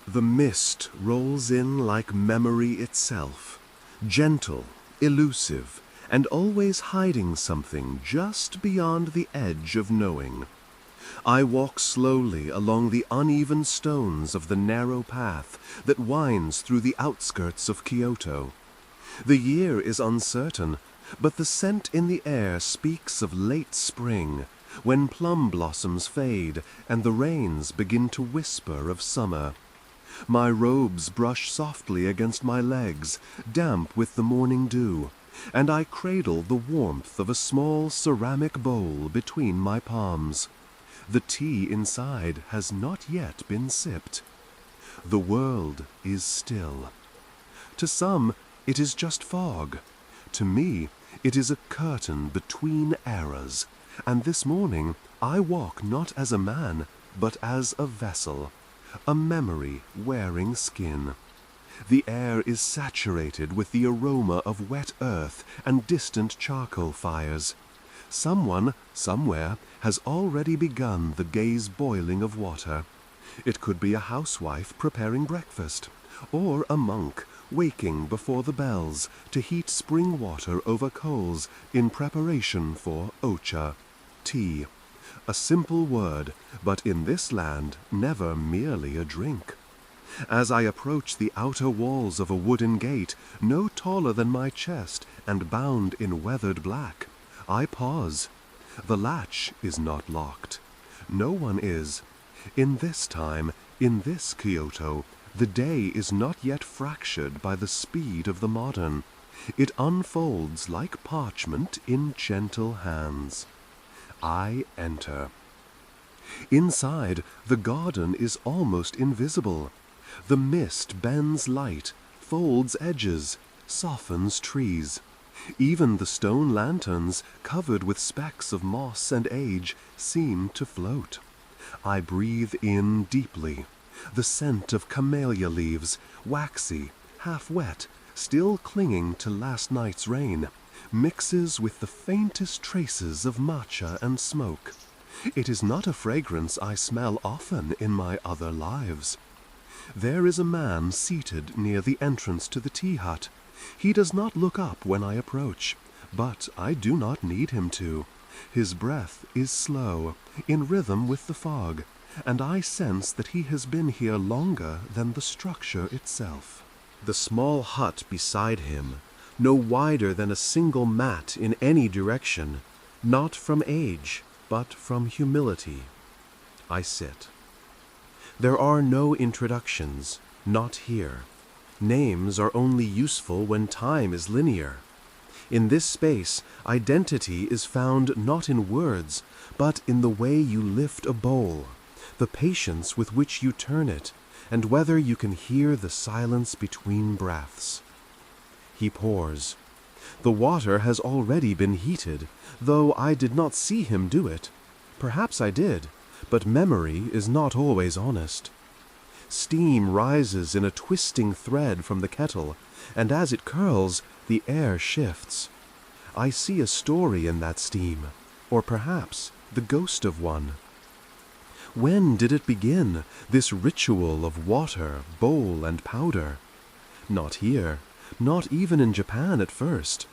The mist rolls in like memory itself, gentle, elusive, and always hiding something just beyond the edge of knowing. I walk slowly along the uneven stones of the narrow path that winds through the outskirts of Kyoto. The year is uncertain, but the scent in the air speaks of late spring, when plum blossoms fade and the rains begin to whisper of summer. My robes brush softly against my legs, damp with the morning dew, and I cradle the warmth of a small ceramic bowl between my palms. The tea inside has not yet been sipped. The world is still. To some, it is just fog. To me, it is a curtain between eras, and this morning I walk not as a man, but as a vessel, a memory wearing skin. The air is saturated with the aroma of wet earth and distant charcoal fires. Someone, somewhere, has already begun the gaze boiling of water. It could be a housewife preparing breakfast, or a monk waking before the bells to heat spring water over coals in preparation for ocha, tea. A simple word, but in this land never merely a drink. As I approach the outer walls of a wooden gate, no taller than my chest and bound in weathered black, I pause. The latch is not locked. No one is. In this time, in this Kyoto, the day is not yet fractured by the speed of the modern. It unfolds like parchment in gentle hands. I enter. Inside, the garden is almost invisible. The mist bends light, folds edges, softens trees. Even the stone lanterns, covered with specks of moss and age, seem to float. I breathe in deeply. The scent of camellia leaves, waxy, half wet, still clinging to last night's rain, mixes with the faintest traces of matcha and smoke. It is not a fragrance I smell often in my other lives. There is a man seated near the entrance to the tea hut. He does not look up when I approach, but I do not need him to. His breath is slow, in rhythm with the fog, and I sense that he has been here longer than the structure itself. The small hut beside him, no wider than a single mat in any direction, not from age, but from humility. I sit. There are no introductions, not here. Names are only useful when time is linear. In this space, identity is found not in words, but in the way you lift a bowl, the patience with which you turn it, and whether you can hear the silence between breaths. He pours. The water has already been heated, though I did not see him do it. Perhaps I did, but memory is not always honest. Steam rises in a twisting thread from the kettle, and as it curls, the air shifts. I see a story in that steam, or perhaps the ghost of one. When did it begin, this ritual of water, bowl, and powder? Not here, not even in Japan at first.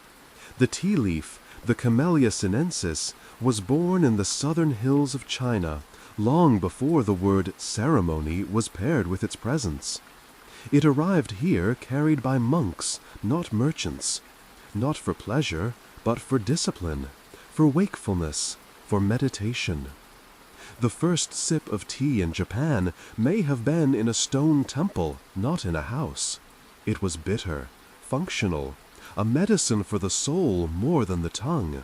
The tea leaf, the Camellia sinensis, was born in the southern hills of China, long before the word ceremony was paired with its presence. It arrived here carried by monks, not merchants, not for pleasure, but for discipline, for wakefulness, for meditation. The first sip of tea in Japan may have been in a stone temple, not in a house. It was bitter, functional, a medicine for the soul more than the tongue.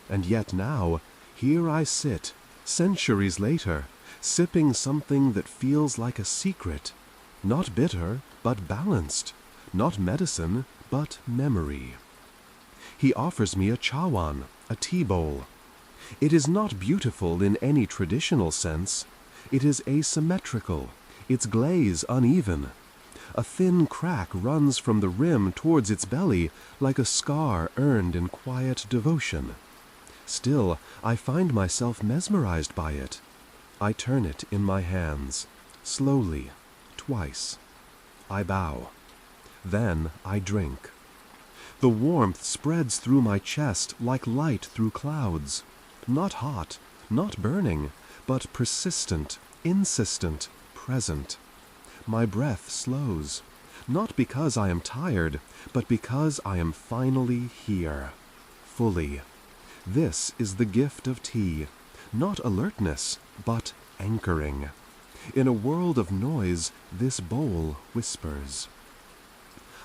And yet now, here I sit, centuries later, sipping something that feels like a secret, not bitter, but balanced, not medicine, but memory. He offers me a chawan, a tea bowl. It is not beautiful in any traditional sense. It is asymmetrical, its glaze uneven. A thin crack runs from the rim towards its belly like a scar earned in quiet devotion. Still, I find myself mesmerized by it. I turn it in my hands, slowly, twice. I bow. Then I drink. The warmth spreads through my chest like light through clouds. Not hot, not burning, but persistent, insistent, present. My breath slows, not because I am tired, but because I am finally here, fully. This is the gift of tea, not alertness, but anchoring. In a world of noise, this bowl whispers.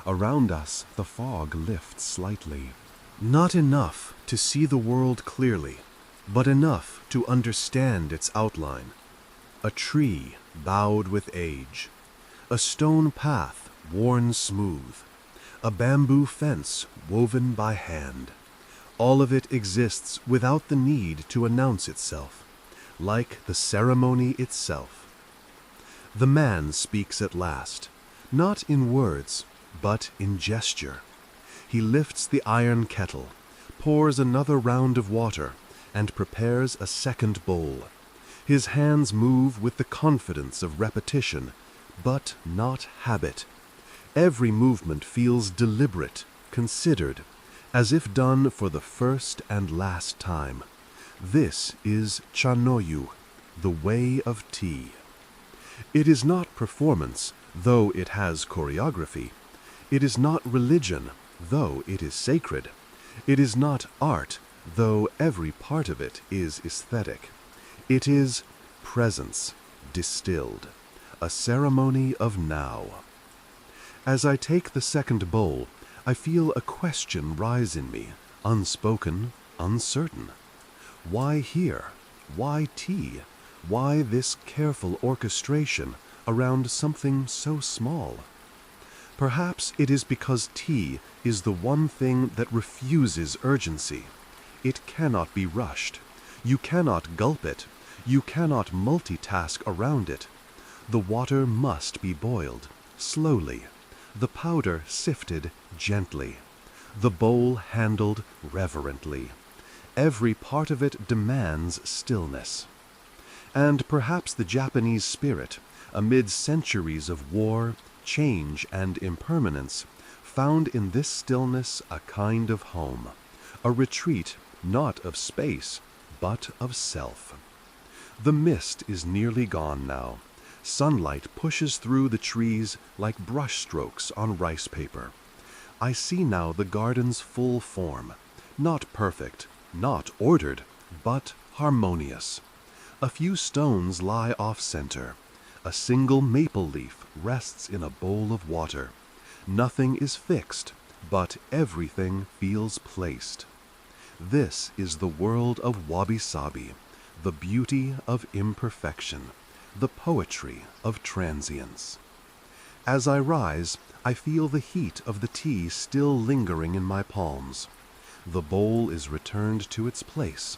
Around us, the fog lifts slightly. Not enough to see the world clearly, but enough to understand its outline. A tree bowed with age. A stone path worn smooth. A bamboo fence woven by hand. All of it exists without the need to announce itself, like the ceremony itself. The man speaks at last, not in words, but in gesture. He lifts the iron kettle, pours another round of water, and prepares a second bowl. His hands move with the confidence of repetition, but not habit. Every movement feels deliberate, considered, as if done for the first and last time. This is chanoyu, the way of tea. It is not performance, though it has choreography. It is not religion, though it is sacred. It is not art, though every part of it is aesthetic. It is presence, distilled, a ceremony of now. As I take the second bowl, I feel a question rise in me, unspoken, uncertain. Why here? Why tea? Why this careful orchestration around something so small? Perhaps it is because tea is the one thing that refuses urgency. It cannot be rushed. You cannot gulp it. You cannot multitask around it. The water must be boiled, slowly. The powder sifted gently. The bowl handled reverently. Every part of it demands stillness. And perhaps the Japanese spirit, amid centuries of war, change, and impermanence, found in this stillness a kind of home, a retreat not of space, but of self. The mist is nearly gone now. Sunlight pushes through the trees like brushstrokes on rice paper. I see now the garden's full form, not perfect, not ordered, but harmonious. A few stones lie off-center. A single maple leaf rests in a bowl of water. Nothing is fixed, but everything feels placed. This is the world of wabi-sabi, the beauty of imperfection, the poetry of transience. As I rise, I feel the heat of the tea still lingering in my palms. The bowl is returned to its place.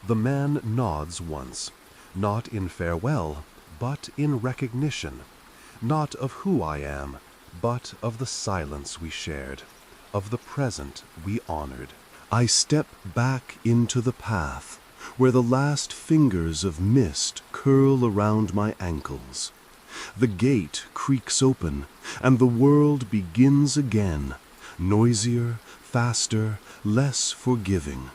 The man nods once, not in farewell, but in recognition, not of who I am, but of the silence we shared, of the present we honored. I step back into the path, where the last fingers of mist curl around my ankles. The gate creaks open, and the world begins again, noisier, faster, less forgiving.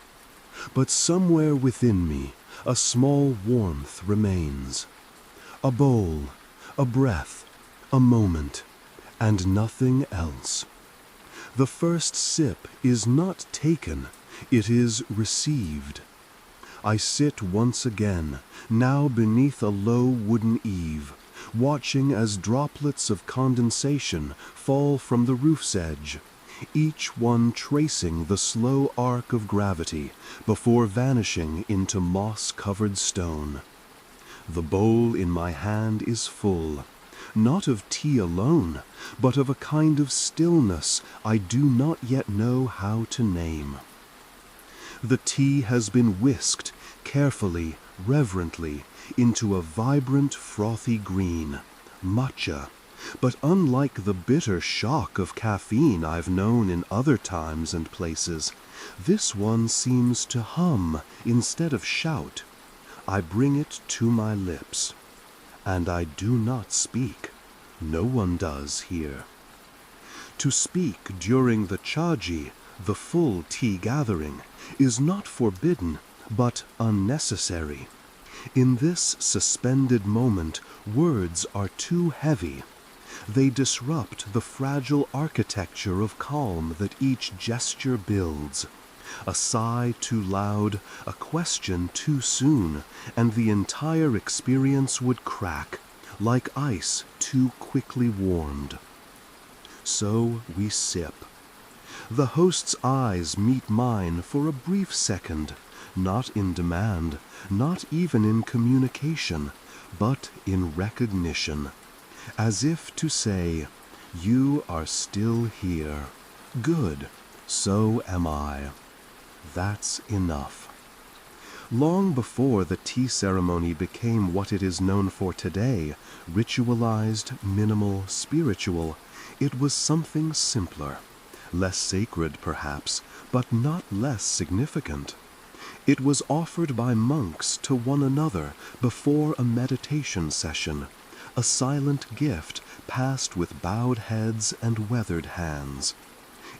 But somewhere within me, a small warmth remains. A bowl, a breath, a moment, and nothing else. The first sip is not taken, it is received. I sit once again, now beneath a low wooden eave, watching as droplets of condensation fall from the roof's edge, each one tracing the slow arc of gravity before vanishing into moss-covered stone. The bowl in my hand is full, not of tea alone, but of a kind of stillness I do not yet know how to name. The tea has been whisked, carefully, reverently, into a vibrant, frothy green, matcha, but unlike the bitter shock of caffeine I've known in other times and places, this one seems to hum instead of shout. I bring it to my lips, and I do not speak. No one does here. To speak during the chaji, the full tea gathering, is not forbidden, but unnecessary. In this suspended moment, words are too heavy. They disrupt the fragile architecture of calm that each gesture builds. A sigh too loud, a question too soon, and the entire experience would crack, like ice too quickly warmed. So we sip. The host's eyes meet mine for a brief second, not in demand, not even in communication, but in recognition, as if to say, "You are still here. Good, so am I." That's enough. Long before the tea ceremony became what it is known for today, ritualized, minimal, spiritual, it was something simpler, less sacred perhaps, but not less significant. It was offered by monks to one another before a meditation session, a silent gift passed with bowed heads and weathered hands.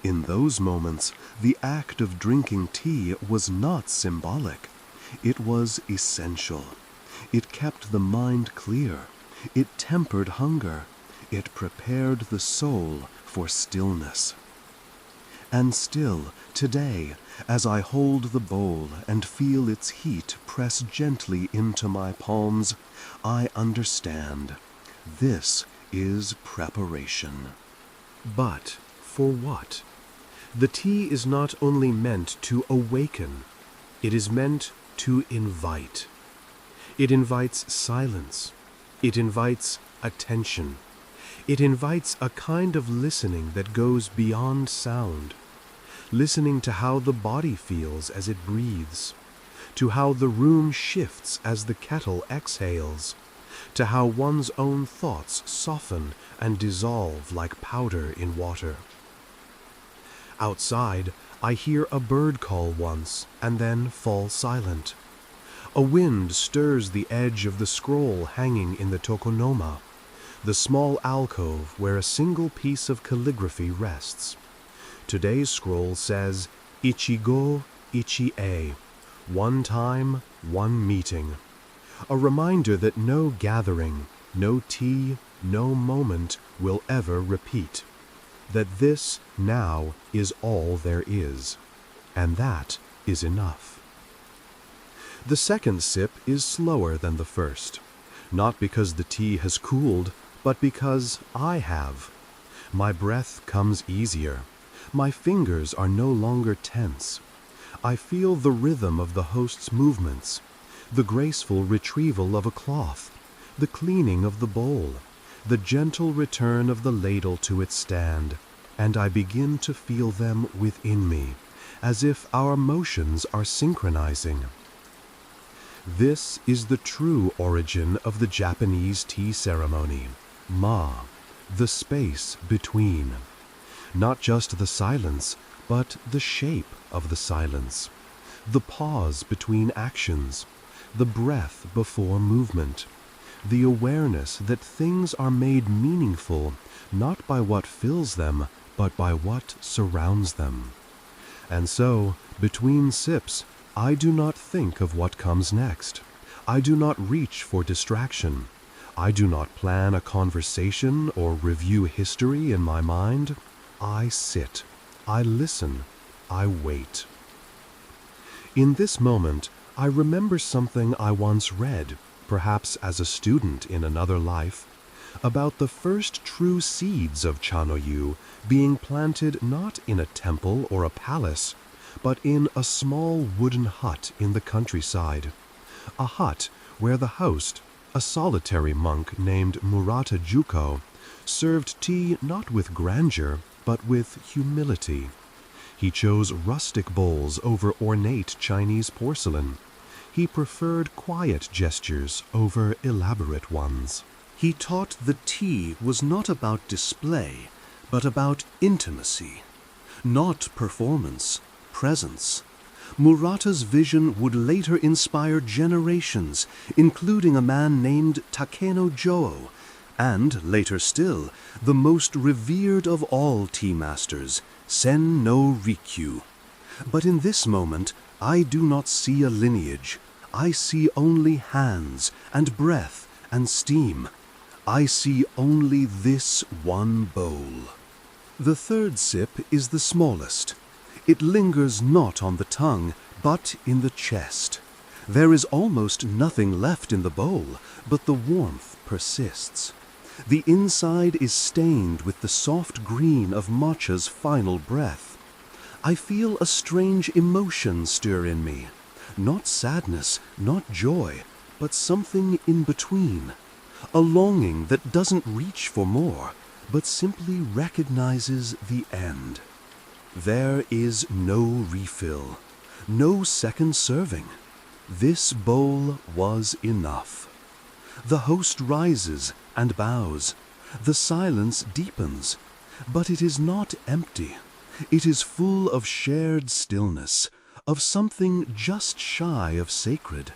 In those moments, the act of drinking tea was not symbolic. It was essential. It kept the mind clear. It tempered hunger. It prepared the soul for stillness. And still, today, as I hold the bowl and feel its heat press gently into my palms, I understand. This is preparation. But for what? The tea is not only meant to awaken, it is meant to invite. It invites silence. It invites attention. It invites a kind of listening that goes beyond sound, listening to how the body feels as it breathes, to how the room shifts as the kettle exhales, to how one's own thoughts soften and dissolve like powder in water. Outside, I hear a bird call once and then fall silent. A wind stirs the edge of the scroll hanging in the tokonoma, the small alcove where a single piece of calligraphy rests. Today's scroll says, Ichigo, Ichi-e, one time, one meeting. A reminder that no gathering, no tea, no moment will ever repeat. That this now is all there is, and that is enough. The second sip is slower than the first, not because the tea has cooled, but because I have. My breath comes easier. My fingers are no longer tense. I feel the rhythm of the host's movements, the graceful retrieval of a cloth, the cleaning of the bowl, the gentle return of the ladle to its stand, and I begin to feel them within me, as if our motions are synchronizing. This is the true origin of the Japanese tea ceremony, ma, the space between. Not just the silence, but the shape of the silence, the pause between actions, the breath before movement, the awareness that things are made meaningful not by what fills them, but by what surrounds them. And so, between sips, I do not think of what comes next. I do not reach for distraction. I do not plan a conversation or review history in my mind. I sit. I listen. I wait. In this moment, I remember something I once read, perhaps as a student in another life, about the first true seeds of Chanoyu being planted not in a temple or a palace, but in a small wooden hut in the countryside, a hut where the host, a solitary monk named Murata Juko, served tea not with grandeur, but with humility. He chose rustic bowls over ornate Chinese porcelain. He preferred quiet gestures over elaborate ones. He taught that tea was not about display, but about intimacy, not performance, presence. Murata's vision would later inspire generations, including a man named Takeno Joe, and, later still, the most revered of all tea masters, Sen no Rikyu. But in this moment, I do not see a lineage. I see only hands, and breath, and steam. I see only this one bowl. The third sip is the smallest. It lingers not on the tongue, but in the chest. There is almost nothing left in the bowl, but the warmth persists. The inside is stained with the soft green of matcha's final breath. I feel a strange emotion stir in me. Not sadness, not joy, but something in between. A longing that doesn't reach for more, but simply recognizes the end. There is no refill, no second serving. This bowl was enough. The host rises and bows. The silence deepens, but it is not empty. It is full of shared stillness, of something just shy of sacred.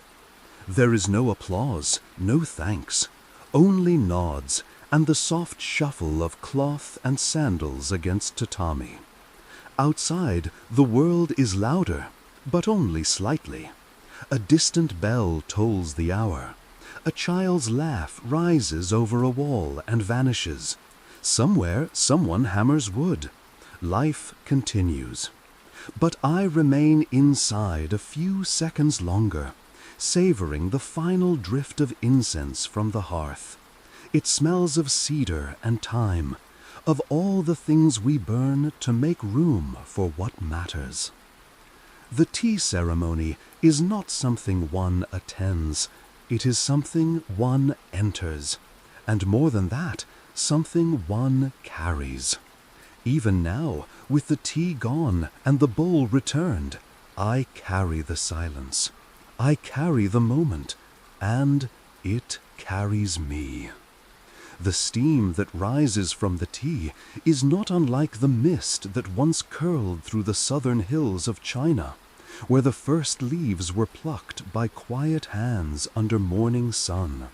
There is no applause, no thanks, only nods and the soft shuffle of cloth and sandals against tatami. Outside, the world is louder, but only slightly. A distant bell tolls the hour. A child's laugh rises over a wall and vanishes. Somewhere, someone hammers wood. Life continues. But I remain inside a few seconds longer, savoring the final drift of incense from the hearth. It smells of cedar and thyme, of all the things we burn to make room for what matters. The tea ceremony is not something one attends. It is something one enters, and more than that, something one carries. Even now, with the tea gone and the bowl returned, I carry the silence. I carry the moment, and it carries me. The steam that rises from the tea is not unlike the mist that once curled through the southern hills of China, where the first leaves were plucked by quiet hands under morning sun.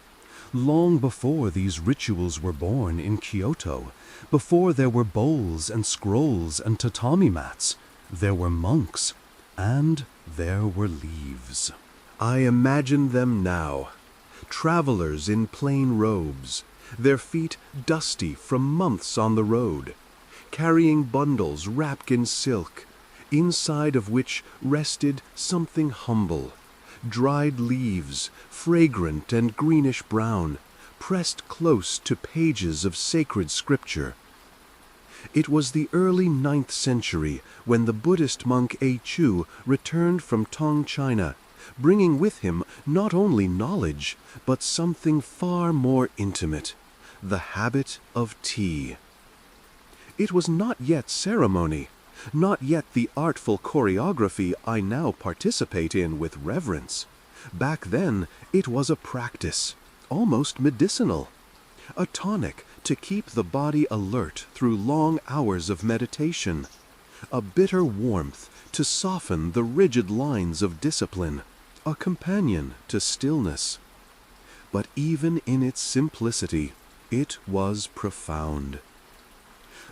Long before these rituals were born in Kyoto, before there were bowls and scrolls and tatami mats, there were monks, and there were leaves. I imagine them now, travelers in plain robes, their feet dusty from months on the road, carrying bundles wrapped in silk, inside of which rested something humble, dried leaves, fragrant and greenish-brown, pressed close to pages of sacred scripture. It was the early 9th century when the Buddhist monk A Chu returned from Tong China, bringing with him not only knowledge, but something far more intimate, the habit of tea. It was not yet ceremony, not yet the artful choreography I now participate in with reverence. Back then, it was a practice, almost medicinal, a tonic to keep the body alert through long hours of meditation, a bitter warmth to soften the rigid lines of discipline, a companion to stillness. But even in its simplicity, it was profound.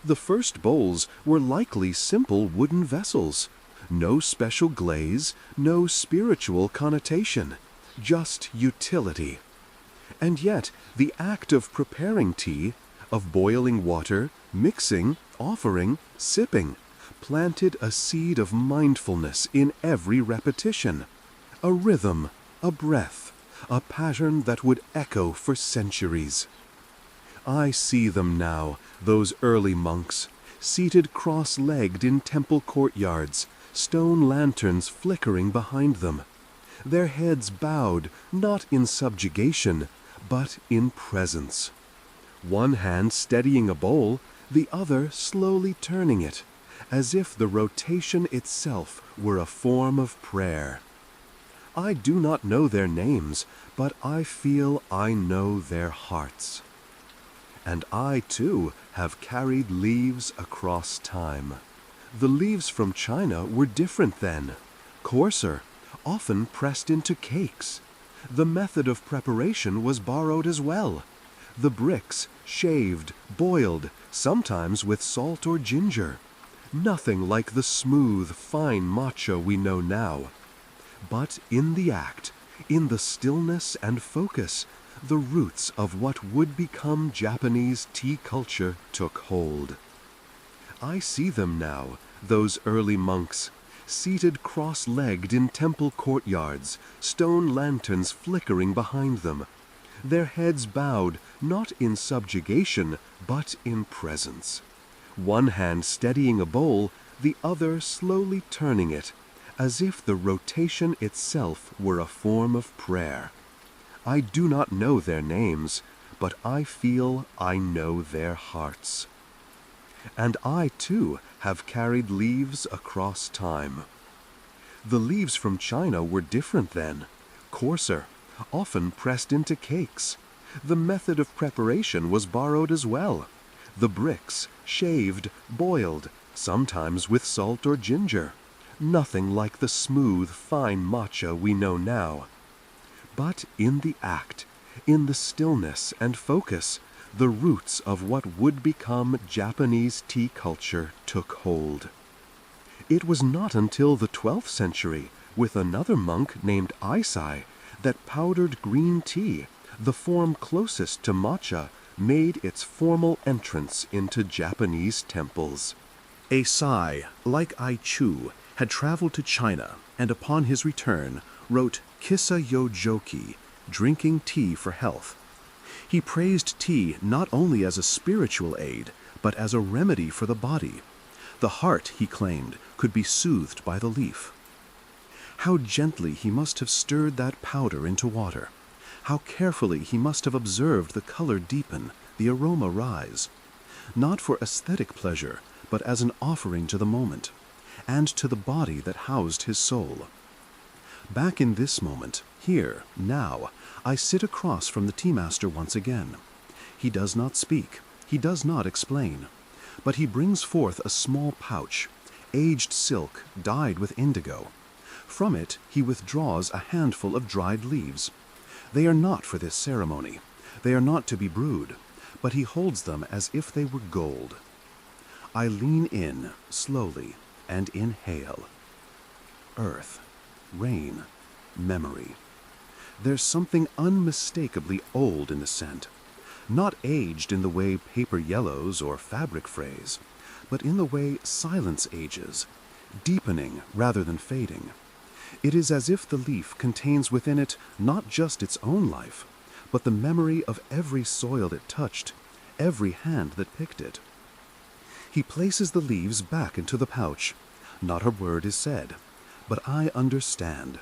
The first bowls were likely simple wooden vessels, no special glaze, no spiritual connotation, just utility. And yet, the act of preparing tea, of boiling water, mixing, offering, sipping, planted a seed of mindfulness in every repetition, a rhythm, a breath, a pattern that would echo for centuries. I see them now, those early monks, seated cross-legged in temple courtyards, stone lanterns flickering behind them, their heads bowed not in subjugation, but in presence. One hand steadying a bowl, the other slowly turning it, as if the rotation itself were a form of prayer. I do not know their names, but I feel I know their hearts. And I, too, have carried leaves across time. The leaves from China were different then, coarser, often pressed into cakes. The method of preparation was borrowed as well. The bricks, shaved, boiled, sometimes with salt or ginger. Nothing like the smooth, fine matcha we know now. But in the act, in the stillness and focus, the roots of what would become Japanese tea culture took hold. I see them now, those early monks, seated cross-legged in temple courtyards, stone lanterns flickering behind them, their heads bowed not in subjugation but in presence. One hand steadying a bowl, the other slowly turning it, as if the rotation itself were a form of prayer. I do not know their names, but I feel I know their hearts. And I, too, have carried leaves across time. The leaves from China were different then, coarser, often pressed into cakes. The method of preparation was borrowed as well. The bricks, shaved, boiled, sometimes with salt or ginger. Nothing like the smooth, fine matcha we know now. But in the act, in the stillness and focus, the roots of what would become Japanese tea culture took hold. It was not until the 12th century, with another monk named Eisai, that powdered green tea, the form closest to matcha, made its formal entrance into Japanese temples. Eisai, like I Chu, had traveled to China, and upon his return wrote Kissa yo Joki, drinking tea for health. He praised tea not only as a spiritual aid, but as a remedy for the body. The heart, he claimed, could be soothed by the leaf. How gently he must have stirred that powder into water. How carefully he must have observed the color deepen, the aroma rise. Not for aesthetic pleasure, but as an offering to the moment, and to the body that housed his soul. Back in this moment, here, now, I sit across from the tea master once again. He does not speak, he does not explain, but he brings forth a small pouch, aged silk dyed with indigo. From it he withdraws a handful of dried leaves. They are not for this ceremony, they are not to be brewed, but he holds them as if they were gold. I lean in, slowly, and inhale. Earth, rain, memory. There's something unmistakably old in the scent, not aged in the way paper yellows or fabric frays, but in the way silence ages, deepening rather than fading. It is as if the leaf contains within it not just its own life, but the memory of every soil it touched, every hand that picked it. He places the leaves back into the pouch. Not a word is said, but I understand.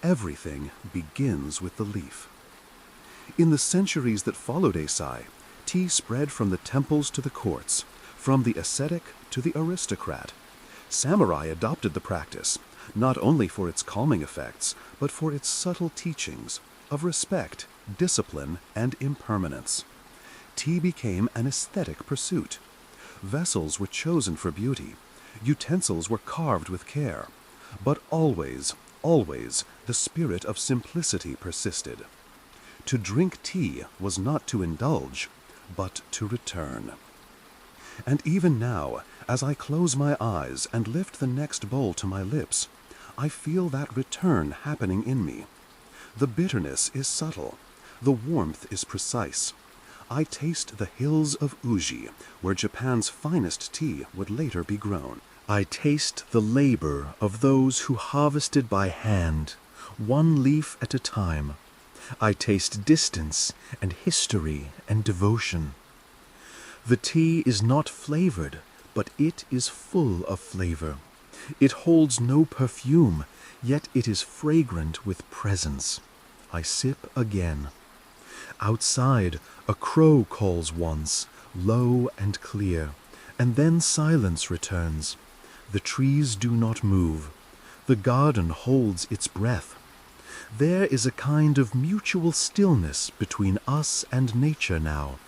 Everything begins with the leaf. In the centuries that followed Eisai, tea spread from the temples to the courts, from the ascetic to the aristocrat. Samurai adopted the practice, not only for its calming effects, but for its subtle teachings of respect, discipline, and impermanence. Tea became an aesthetic pursuit. Vessels were chosen for beauty. Utensils were carved with care. But always, always, the spirit of simplicity persisted. To drink tea was not to indulge, but to return. And even now, as I close my eyes and lift the next bowl to my lips, I feel that return happening in me. The bitterness is subtle. The warmth is precise. I taste the hills of Uji, where Japan's finest tea would later be grown. I taste the labor of those who harvested by hand, one leaf at a time. I taste distance and history and devotion. The tea is not flavored, but it is full of flavor. It holds no perfume, yet it is fragrant with presence. I sip again. Outside, a crow calls once, low and clear, and then silence returns. The trees do not move. The garden holds its breath. There is a kind of mutual stillness between us and nature now,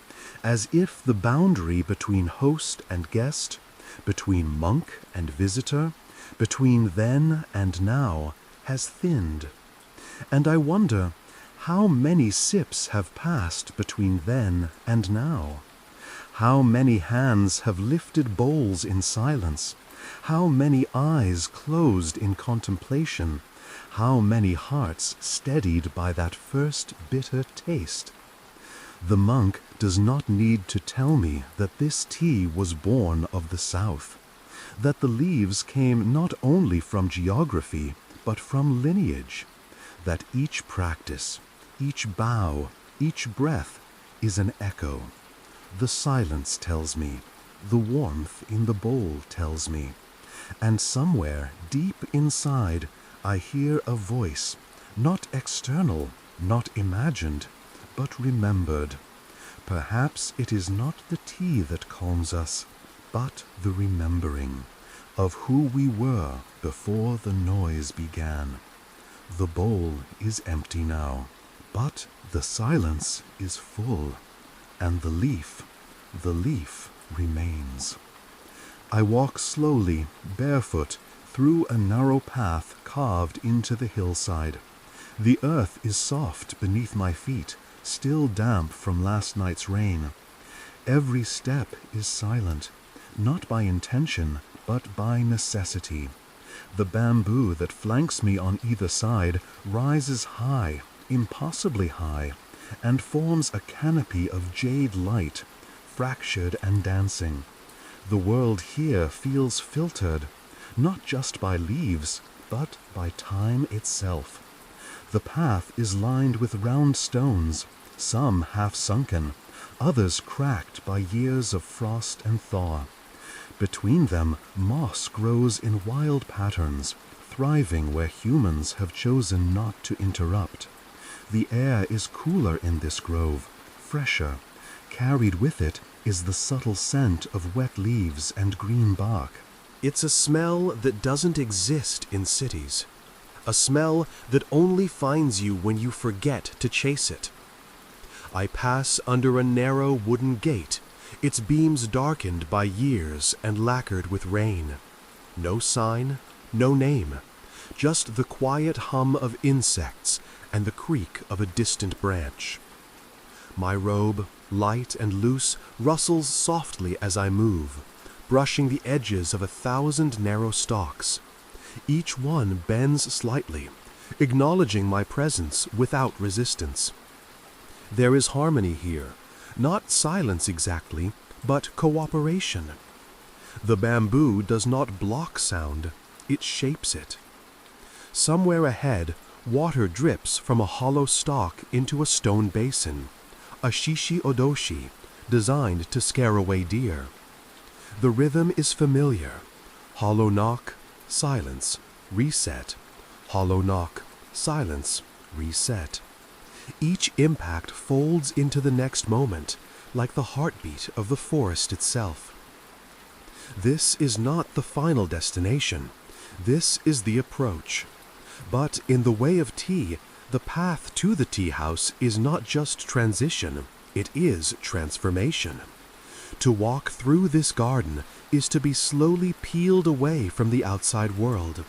as if the boundary between host and guest, between monk and visitor, between then and now, has thinned. And I wonder, How many sips have passed between then and now? How many hands have lifted bowls in silence? How many eyes closed in contemplation? How many hearts steadied by that first bitter taste? The monk does not need to tell me that this tea was born of the south, that the leaves came not only from geography, but from lineage, that each practice, each bow, each breath is an echo. The silence tells me, the warmth in the bowl tells me, and somewhere deep inside I hear a voice, not external, not imagined, but remembered. Perhaps it is not the tea that calms us, but the remembering of who we were before the noise began. The bowl is empty now, but the silence is full, and the leaf remains. I walk slowly, barefoot, through a narrow path carved into the hillside. The earth is soft beneath my feet, still damp from last night's rain. Every step is silent, not by intention, but by necessity. The bamboo that flanks me on either side rises high, impossibly high, and forms a canopy of jade light, fractured and dancing. The world here feels filtered, not just by leaves, but by time itself. The path is lined with round stones, some half sunken, others cracked by years of frost and thaw. Between them, moss grows in wild patterns, thriving where humans have chosen not to interrupt. The air is cooler in this grove, fresher. Carried with it is the subtle scent of wet leaves and green bark. It's a smell that doesn't exist in cities. A smell that only finds you when you forget to chase it. I pass under a narrow wooden gate, its beams darkened by years and lacquered with rain. No sign, no name, just the quiet hum of insects and the creak of a distant branch. My robe, light and loose, rustles softly as I move, brushing the edges of 1,000 narrow stalks. Each one bends slightly, acknowledging my presence without resistance. There is harmony here, not silence exactly, but cooperation. The bamboo does not block sound, it shapes it. Somewhere ahead, water drips from a hollow stalk into a stone basin, a shishi odoshi, designed to scare away deer. The rhythm is familiar. Hollow knock, silence, reset. Hollow knock, silence, reset. Each impact folds into the next moment, like the heartbeat of the forest itself. This is not the final destination. This is the approach. But in the way of tea, the path to the tea house is not just transition, it is transformation. To walk through this garden is to be slowly peeled away from the outside world.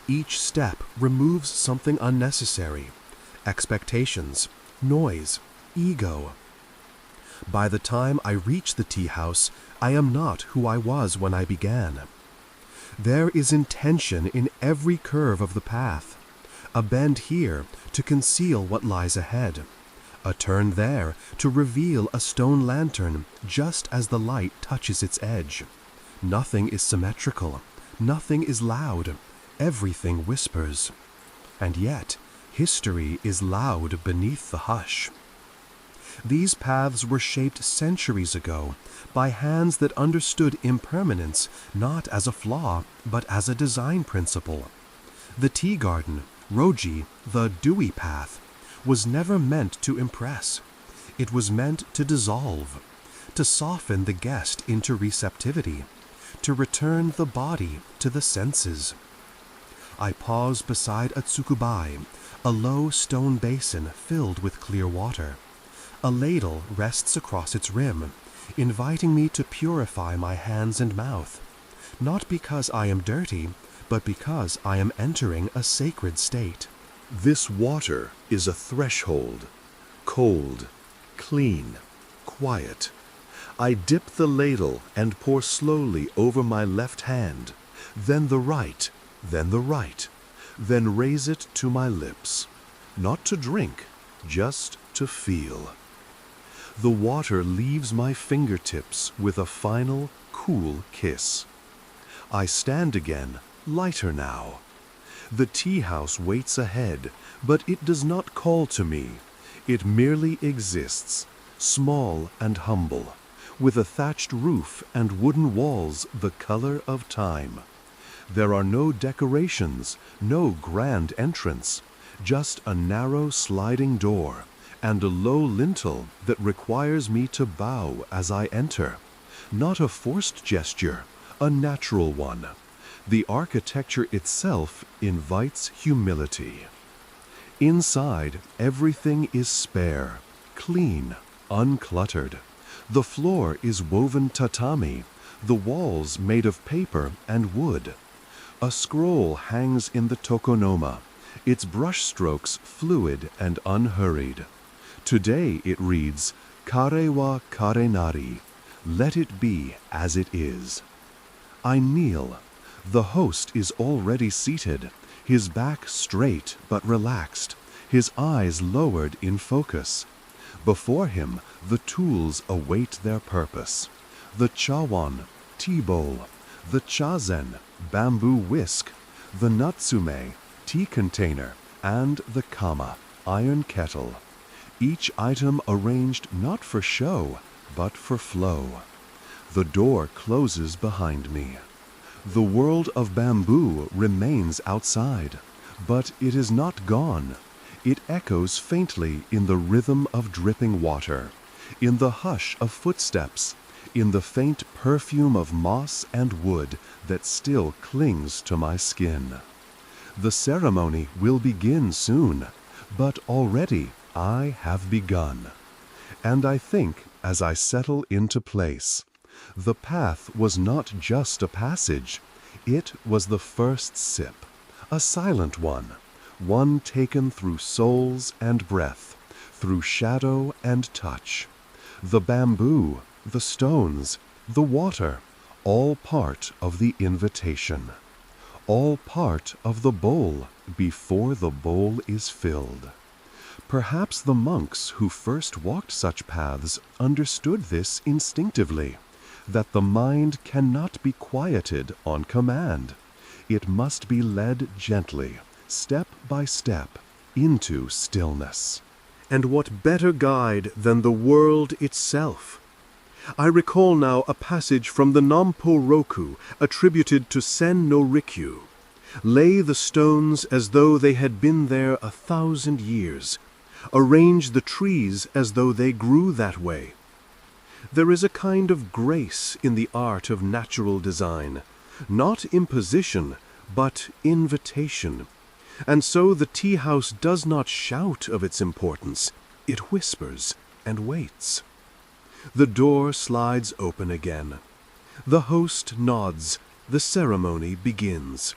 Each step removes something unnecessary. Expectations, noise, ego. By the time I reach the tea house, I am not who I was when I began. There is intention in every curve of the path. A bend here to conceal what lies ahead. A turn there to reveal a stone lantern just as the light touches its edge. Nothing is symmetrical. Nothing is loud. Everything whispers. And yet, history is loud beneath the hush. These paths were shaped centuries ago by hands that understood impermanence not as a flaw, but as a design principle. The tea garden, Roji, the dewy path, was never meant to impress. It was meant to dissolve, to soften the guest into receptivity, to return the body to the senses. I pause beside a tsukubai, a low stone basin filled with clear water. A ladle rests across its rim, inviting me to purify my hands and mouth, not because I am dirty, but because I am entering a sacred state. This water is a threshold, cold, clean, quiet. I dip the ladle and pour slowly over my left hand, then the right, then raise it to my lips, not to drink, just to feel. The water leaves my fingertips with a final, cool kiss. I stand again, lighter now. The tea house waits ahead, but it does not call to me. It merely exists, small and humble, with a thatched roof and wooden walls the color of time. There are no decorations, no grand entrance, just a narrow sliding door and a low lintel that requires me to bow as I enter. Not a forced gesture, a natural one. The architecture itself invites humility. Inside, everything is spare, clean, uncluttered. The floor is woven tatami, the walls made of paper and wood. A scroll hangs in the tokonoma, its brushstrokes fluid and unhurried. Today it reads, "Kare wa karenari," let it be as it is. I kneel. The host is already seated, his back straight but relaxed, his eyes lowered in focus. Before him, the tools await their purpose. The chawan, tea bowl, the chazen, bamboo whisk, the natsume, tea container, and the kama, iron kettle. Each item arranged not for show, but for flow. The door closes behind me. The world of bamboo remains outside, but it is not gone. It echoes faintly in the rhythm of dripping water, in the hush of footsteps, in the faint perfume of moss and wood that still clings to my skin. The ceremony will begin soon, but already I have begun. And I think, as I settle into place, the path was not just a passage, it was the first sip, a silent one taken through souls and breath, through shadow and touch. The bamboo, the stones, the water, all part of the invitation, all part of the bowl before the bowl is filled. Perhaps the monks who first walked such paths understood this instinctively, that the mind cannot be quieted on command. It must be led gently, step by step, into stillness. And what better guide than the world itself? I recall now a passage from the Nampo Roku attributed to Sen no Rikyu. Lay the stones as though they had been there 1,000 years. Arrange the trees as though they grew that way. There is a kind of grace in the art of natural design, not imposition, but invitation. And so the tea house does not shout of its importance, it whispers and waits. The door slides open again. The host nods, the ceremony begins.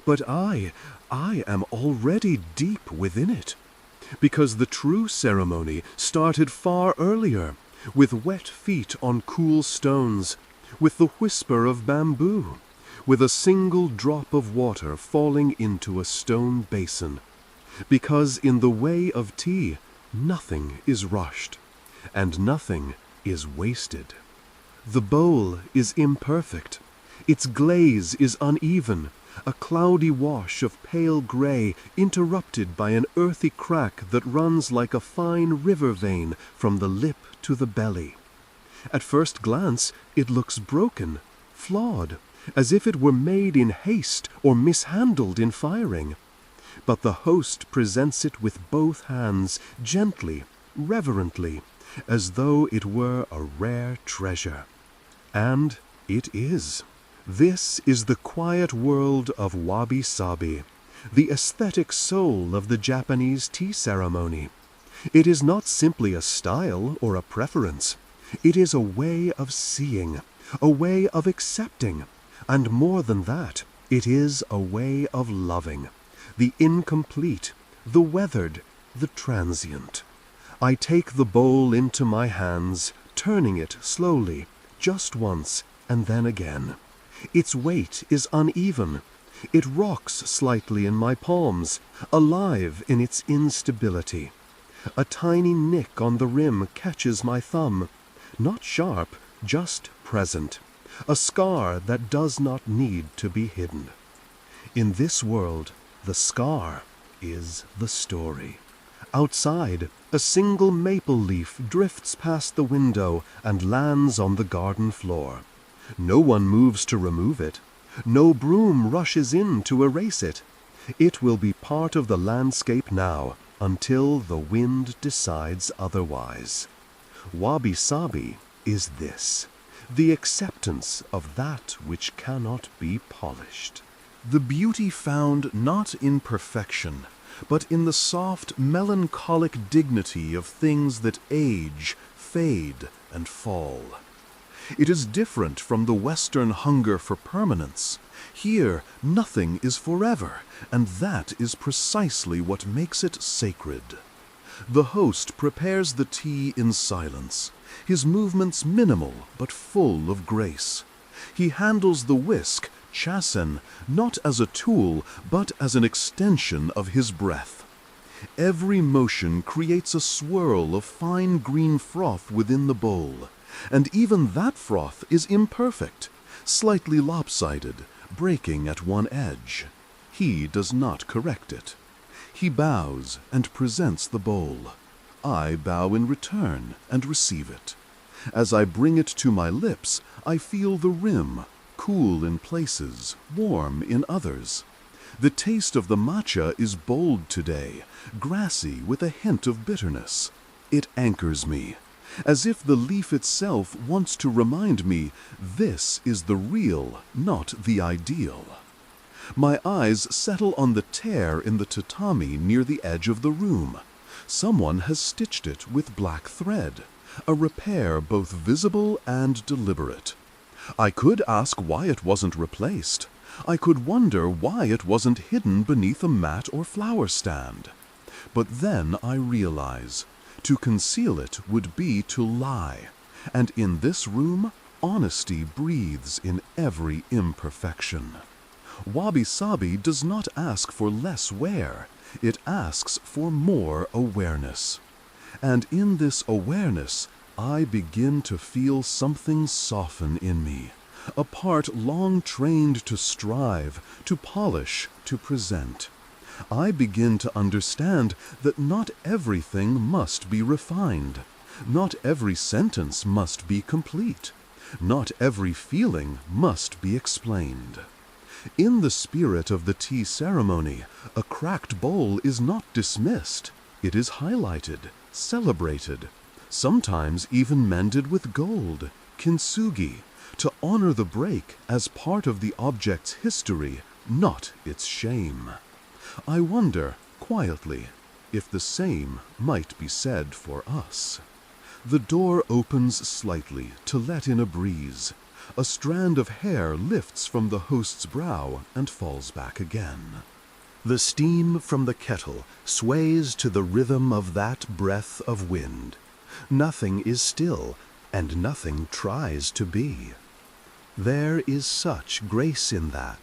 But I am already deep within it, because the true ceremony started far earlier, with wet feet on cool stones, with the whisper of bamboo, with a single drop of water falling into a stone basin. Because in the way of tea, nothing is rushed, and nothing is wasted. The bowl is imperfect. Its glaze is uneven, a cloudy wash of pale gray interrupted by an earthy crack that runs like a fine river vein from the lip to the belly. At first glance, it looks broken, flawed, as if it were made in haste or mishandled in firing. But the host presents it with both hands, gently, reverently, as though it were a rare treasure. And it is. This is the quiet world of wabi-sabi, the aesthetic soul of the Japanese tea ceremony. It is not simply a style or a preference. It is a way of seeing, a way of accepting, and more than that, it is a way of loving, the incomplete, the weathered, the transient. I take the bowl into my hands, turning it slowly, just once, and then again. Its weight is uneven. It rocks slightly in my palms, alive in its instability. A tiny nick on the rim catches my thumb. Not sharp, just present. A scar that does not need to be hidden. In this world, the scar is the story. Outside, a single maple leaf drifts past the window and lands on the garden floor. No one moves to remove it. No broom rushes in to erase it. It will be part of the landscape now, until the wind decides otherwise. Wabi-sabi is this, the acceptance of that which cannot be polished. The beauty found not in perfection, but in the soft, melancholic dignity of things that age, fade, and fall. It is different from the Western hunger for permanence. Here, nothing is forever, and that is precisely what makes it sacred. The host prepares the tea in silence, his movements minimal but full of grace. He handles the whisk, chasen, not as a tool, but as an extension of his breath. Every motion creates a swirl of fine green froth within the bowl, and even that froth is imperfect, slightly lopsided, breaking at one edge. He does not correct it. He bows and presents the bowl. I bow in return and receive it. As I bring it to my lips, I feel the rim, cool in places, warm in others. The taste of the matcha is bold today, grassy with a hint of bitterness. It anchors me, as if the leaf itself wants to remind me this is the real, not the ideal. My eyes settle on the tear in the tatami near the edge of the room. Someone has stitched it with black thread, a repair both visible and deliberate. I could ask why it wasn't replaced. I could wonder why it wasn't hidden beneath a mat or flower stand. But then I realize, to conceal it would be to lie, and in this room, honesty breathes in every imperfection. Wabi-sabi does not ask for less wear, it asks for more awareness. And in this awareness, I begin to feel something soften in me, a part long trained to strive, to polish, to present. I begin to understand that not everything must be refined. Not every sentence must be complete. Not every feeling must be explained. In the spirit of the tea ceremony, a cracked bowl is not dismissed. It is highlighted, celebrated, sometimes even mended with gold, kintsugi, to honor the break as part of the object's history, not its shame. I wonder, quietly, if the same might be said for us. The door opens slightly to let in a breeze. A strand of hair lifts from the host's brow and falls back again. The steam from the kettle sways to the rhythm of that breath of wind. Nothing is still, and nothing tries to be. There is such grace in that.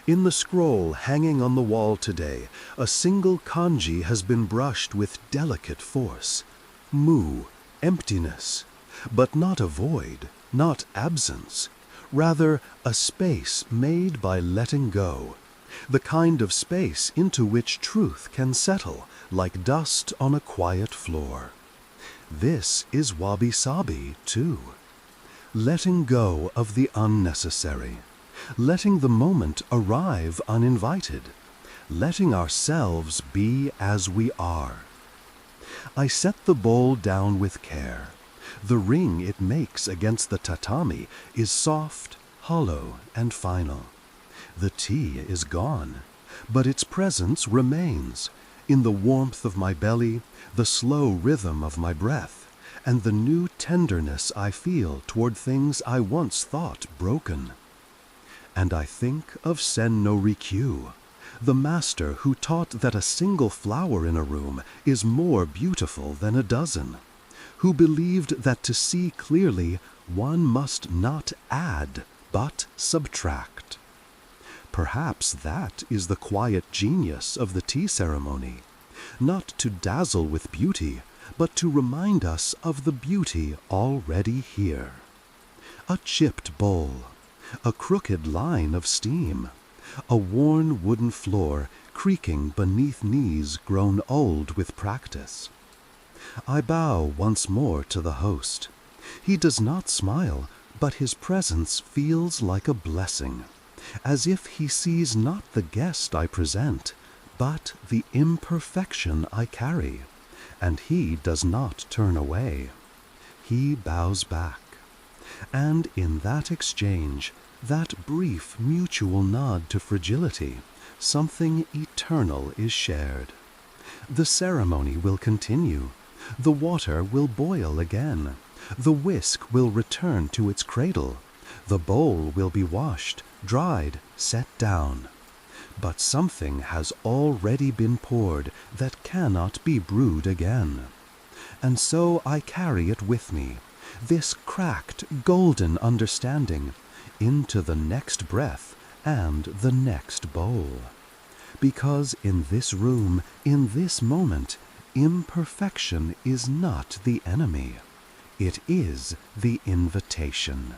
In the scroll hanging on the wall today, a single kanji has been brushed with delicate force. Mu, emptiness, but not a void, not absence, rather a space made by letting go, the kind of space into which truth can settle like dust on a quiet floor. This is wabi-sabi, too. Letting go of the unnecessary, letting the moment arrive uninvited, letting ourselves be as we are. I set the bowl down with care. The ring it makes against the tatami is soft, hollow, and final. The tea is gone, but its presence remains in the warmth of my belly, the slow rhythm of my breath, and the new tenderness I feel toward things I once thought broken. And I think of Sen no Rikyu, The master who taught that a single flower in a room is more beautiful than a dozen, who believed that to see clearly one must not add but subtract. Perhaps that is the quiet genius of the tea ceremony, not to dazzle with beauty, but to remind us of the beauty already here. A chipped bowl, a crooked line of steam, a worn wooden floor creaking beneath knees grown old with practice. I bow once more to the host. He does not smile, but his presence feels like a blessing, as if he sees not the guest I present, but the imperfection I carry, and he does not turn away. He bows back, and in that exchange, that brief mutual nod to fragility, something eternal is shared. The ceremony will continue. The water will boil again. The whisk will return to its cradle. The bowl will be washed, dried, set down. But something has already been poured that cannot be brewed again. And so I carry it with me, this cracked, golden understanding, into the next breath and the next bowl. Because in this room, in this moment, imperfection is not the enemy. It is the invitation.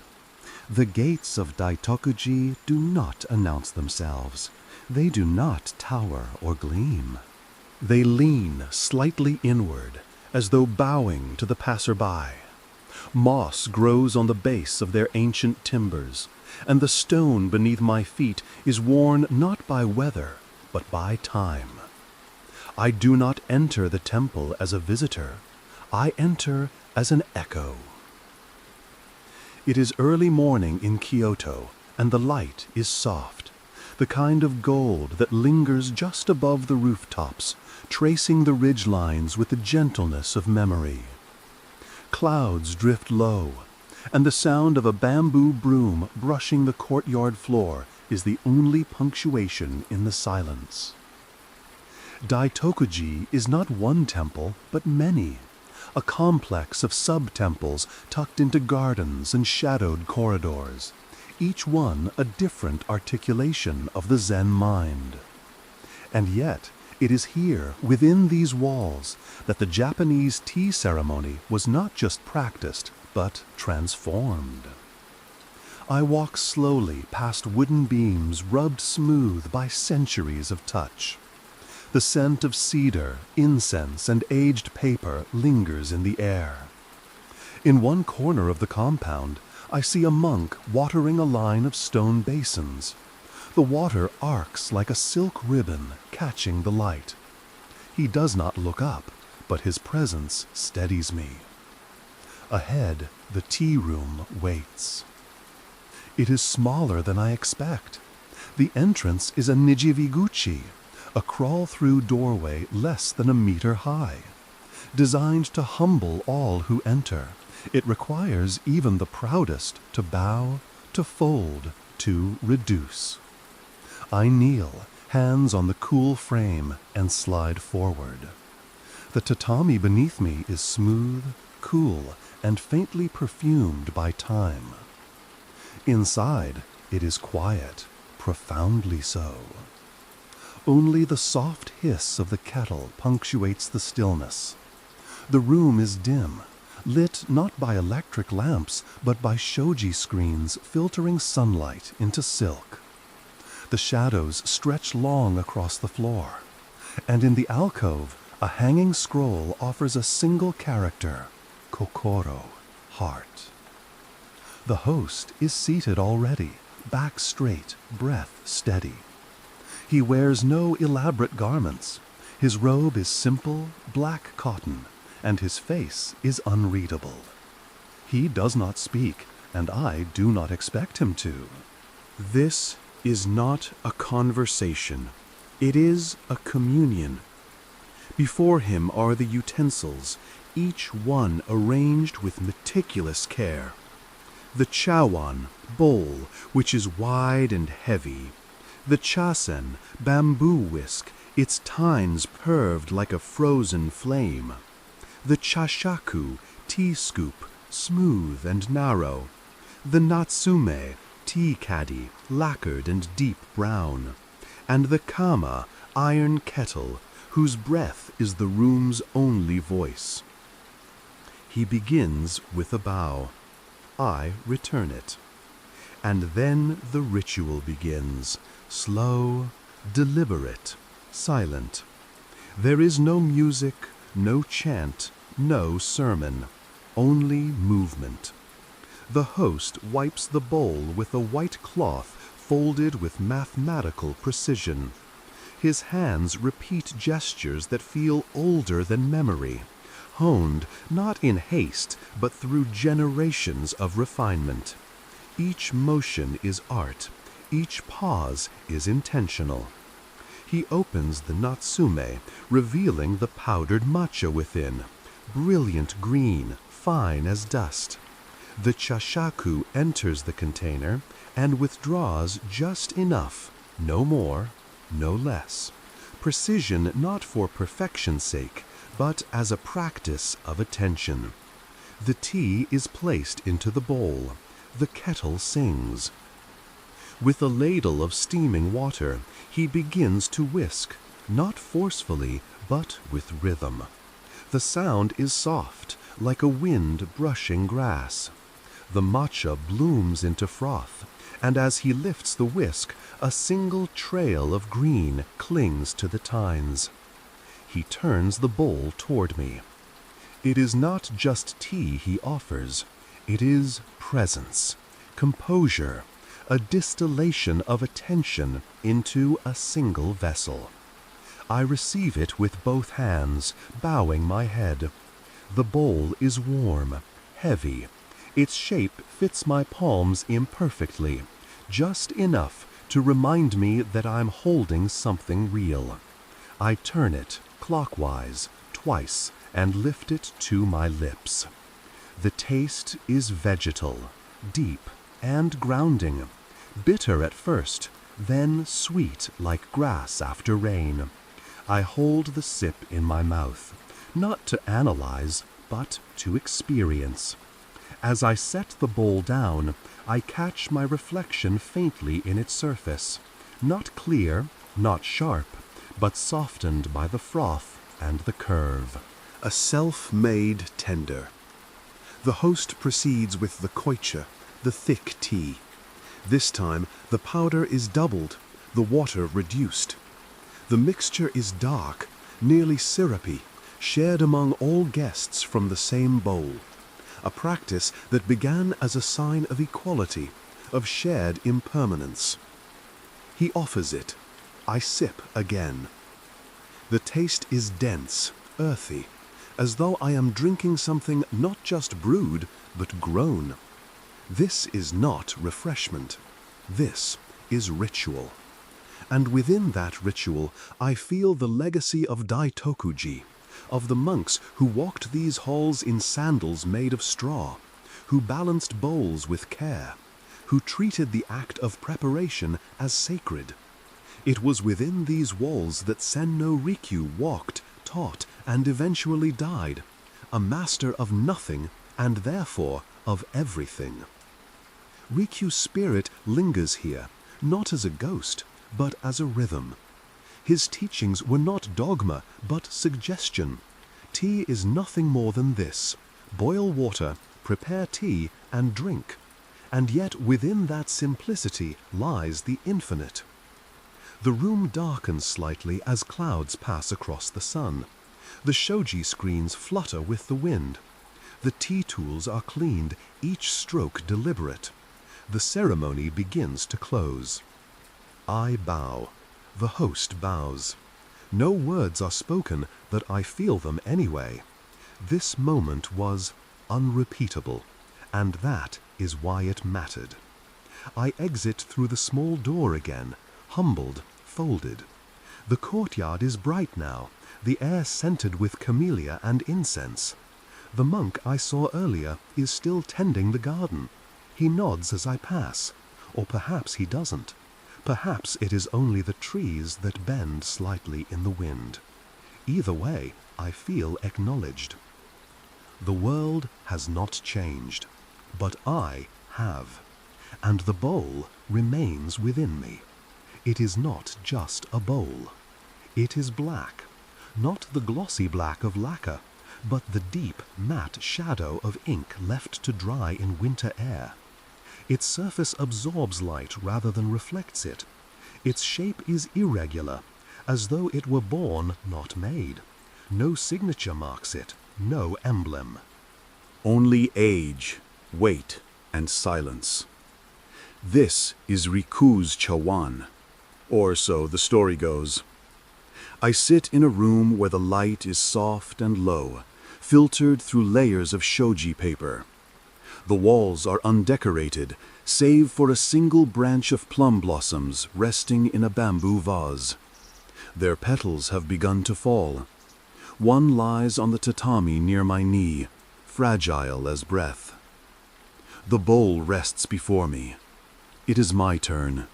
The gates of Daitokuji do not announce themselves. They do not tower or gleam. They lean slightly inward, as though bowing to the passer-by. Moss grows on the base of their ancient timbers, and the stone beneath my feet is worn not by weather, but by time. I do not enter the temple as a visitor. I enter as an echo. It is early morning in Kyoto, and the light is soft, the kind of gold that lingers just above the rooftops, tracing the ridgelines with the gentleness of memory. Clouds drift low, and the sound of a bamboo broom brushing the courtyard floor is the only punctuation in the silence. Daitokuji is not one temple, but many, a complex of sub-temples tucked into gardens and shadowed corridors, each one a different articulation of the Zen mind. And yet, it is here, within these walls, that the Japanese tea ceremony was not just practiced, but transformed. I walk slowly past wooden beams rubbed smooth by centuries of touch. The scent of cedar, incense, and aged paper lingers in the air. In one corner of the compound, I see a monk watering a line of stone basins. The water arcs like a silk ribbon catching the light. He does not look up, but his presence steadies me. Ahead, the tea room waits. It is smaller than I expect. The entrance is a nijiviguchi, a crawl-through doorway less than a meter high. Designed to humble all who enter, it requires even the proudest to bow, to fold, to reduce. I kneel, hands on the cool frame, and slide forward. The tatami beneath me is smooth, cool, and faintly perfumed by time. Inside, it is quiet, profoundly so. Only the soft hiss of the kettle punctuates the stillness. The room is dim, lit not by electric lamps, but by shoji screens filtering sunlight into silk. The shadows stretch long across the floor, and in the alcove, a hanging scroll offers a single character, kokoro, heart. The host is seated already, back straight, breath steady. He wears no elaborate garments. His robe is simple, black cotton, and his face is unreadable. He does not speak, and I do not expect him to. This is not a conversation. It is a communion. Before him are the utensils, each one arranged with meticulous care. The chawan, bowl, which is wide and heavy, The chasen, bamboo whisk, its tines curved like a frozen flame. The chashaku, tea scoop, smooth and narrow. The natsume, tea caddy, lacquered and deep brown. And the kama, iron kettle, whose breath is the room's only voice. He begins with a bow. I return it. And then the ritual begins, slow, deliberate, silent. There is no music, no chant, no sermon, only movement. The host wipes the bowl with a white cloth folded with mathematical precision. His hands repeat gestures that feel older than memory, honed not in haste but through generations of refinement. Each motion is art, each pause is intentional. He opens the natsume, revealing the powdered matcha within, brilliant green, fine as dust. The chashaku enters the container and withdraws just enough, no more, no less. Precision not for perfection's sake, but as a practice of attention. The tea is placed into the bowl. The kettle sings. With a ladle of steaming water, he begins to whisk, not forcefully, but with rhythm. The sound is soft, like a wind brushing grass. The matcha blooms into froth, and as he lifts the whisk, a single trail of green clings to the tines. He turns the bowl toward me. It is not just tea he offers. It is presence, composure, a distillation of attention into a single vessel. I receive it with both hands, bowing my head. The bowl is warm, heavy. Its shape fits my palms imperfectly, just enough to remind me that I'm holding something real. I turn it clockwise, twice, and lift it to my lips. The taste is vegetal, deep and grounding, bitter at first, then sweet like grass after rain. I hold the sip in my mouth, not to analyze, but to experience. As I set the bowl down, I catch my reflection faintly in its surface, not clear, not sharp, but softened by the froth and the curve. A self-made tender. The host proceeds with the koicha, the thick tea. This time the powder is doubled, the water reduced. The mixture is dark, nearly syrupy, shared among all guests from the same bowl. A practice that began as a sign of equality, of shared impermanence. He offers it. I sip again. The taste is dense, earthy, as though I am drinking something not just brewed, but grown. This is not refreshment. This is ritual. And within that ritual, I feel the legacy of Daitokuji, of the monks who walked these halls in sandals made of straw, who balanced bowls with care, who treated the act of preparation as sacred. It was within these walls that Senno Rikyu walked, taught, and eventually died, a master of nothing and therefore of everything. Rikyu's spirit lingers here, not as a ghost, but as a rhythm. His teachings were not dogma, but suggestion. Tea is nothing more than this. Boil water, prepare tea, and drink. And yet within that simplicity lies the infinite. The room darkens slightly as clouds pass across the sun. The shoji screens flutter with the wind. The tea tools are cleaned, each stroke deliberate. The ceremony begins to close. I bow. The host bows. No words are spoken, but I feel them anyway. This moment was unrepeatable, and that is why it mattered. I exit through the small door again, humbled, folded. The courtyard is bright now, the air scented with camellia and incense. The monk I saw earlier is still tending the garden. He nods as I pass, or perhaps he doesn't. Perhaps it is only the trees that bend slightly in the wind. Either way, I feel acknowledged. The world has not changed, but I have, and the bowl remains within me. It is not just a bowl. It is black, not the glossy black of lacquer, but the deep, matte shadow of ink left to dry in winter air. Its surface absorbs light rather than reflects it. Its shape is irregular, as though it were born, not made. No signature marks it, no emblem. Only age, weight, and silence. This is Riku's Chawan, or so the story goes. I sit in a room where the light is soft and low, filtered through layers of shoji paper. The walls are undecorated, save for a single branch of plum blossoms resting in a bamboo vase. Their petals have begun to fall. One lies on the tatami near my knee, fragile as breath. The bowl rests before me. It is my turn.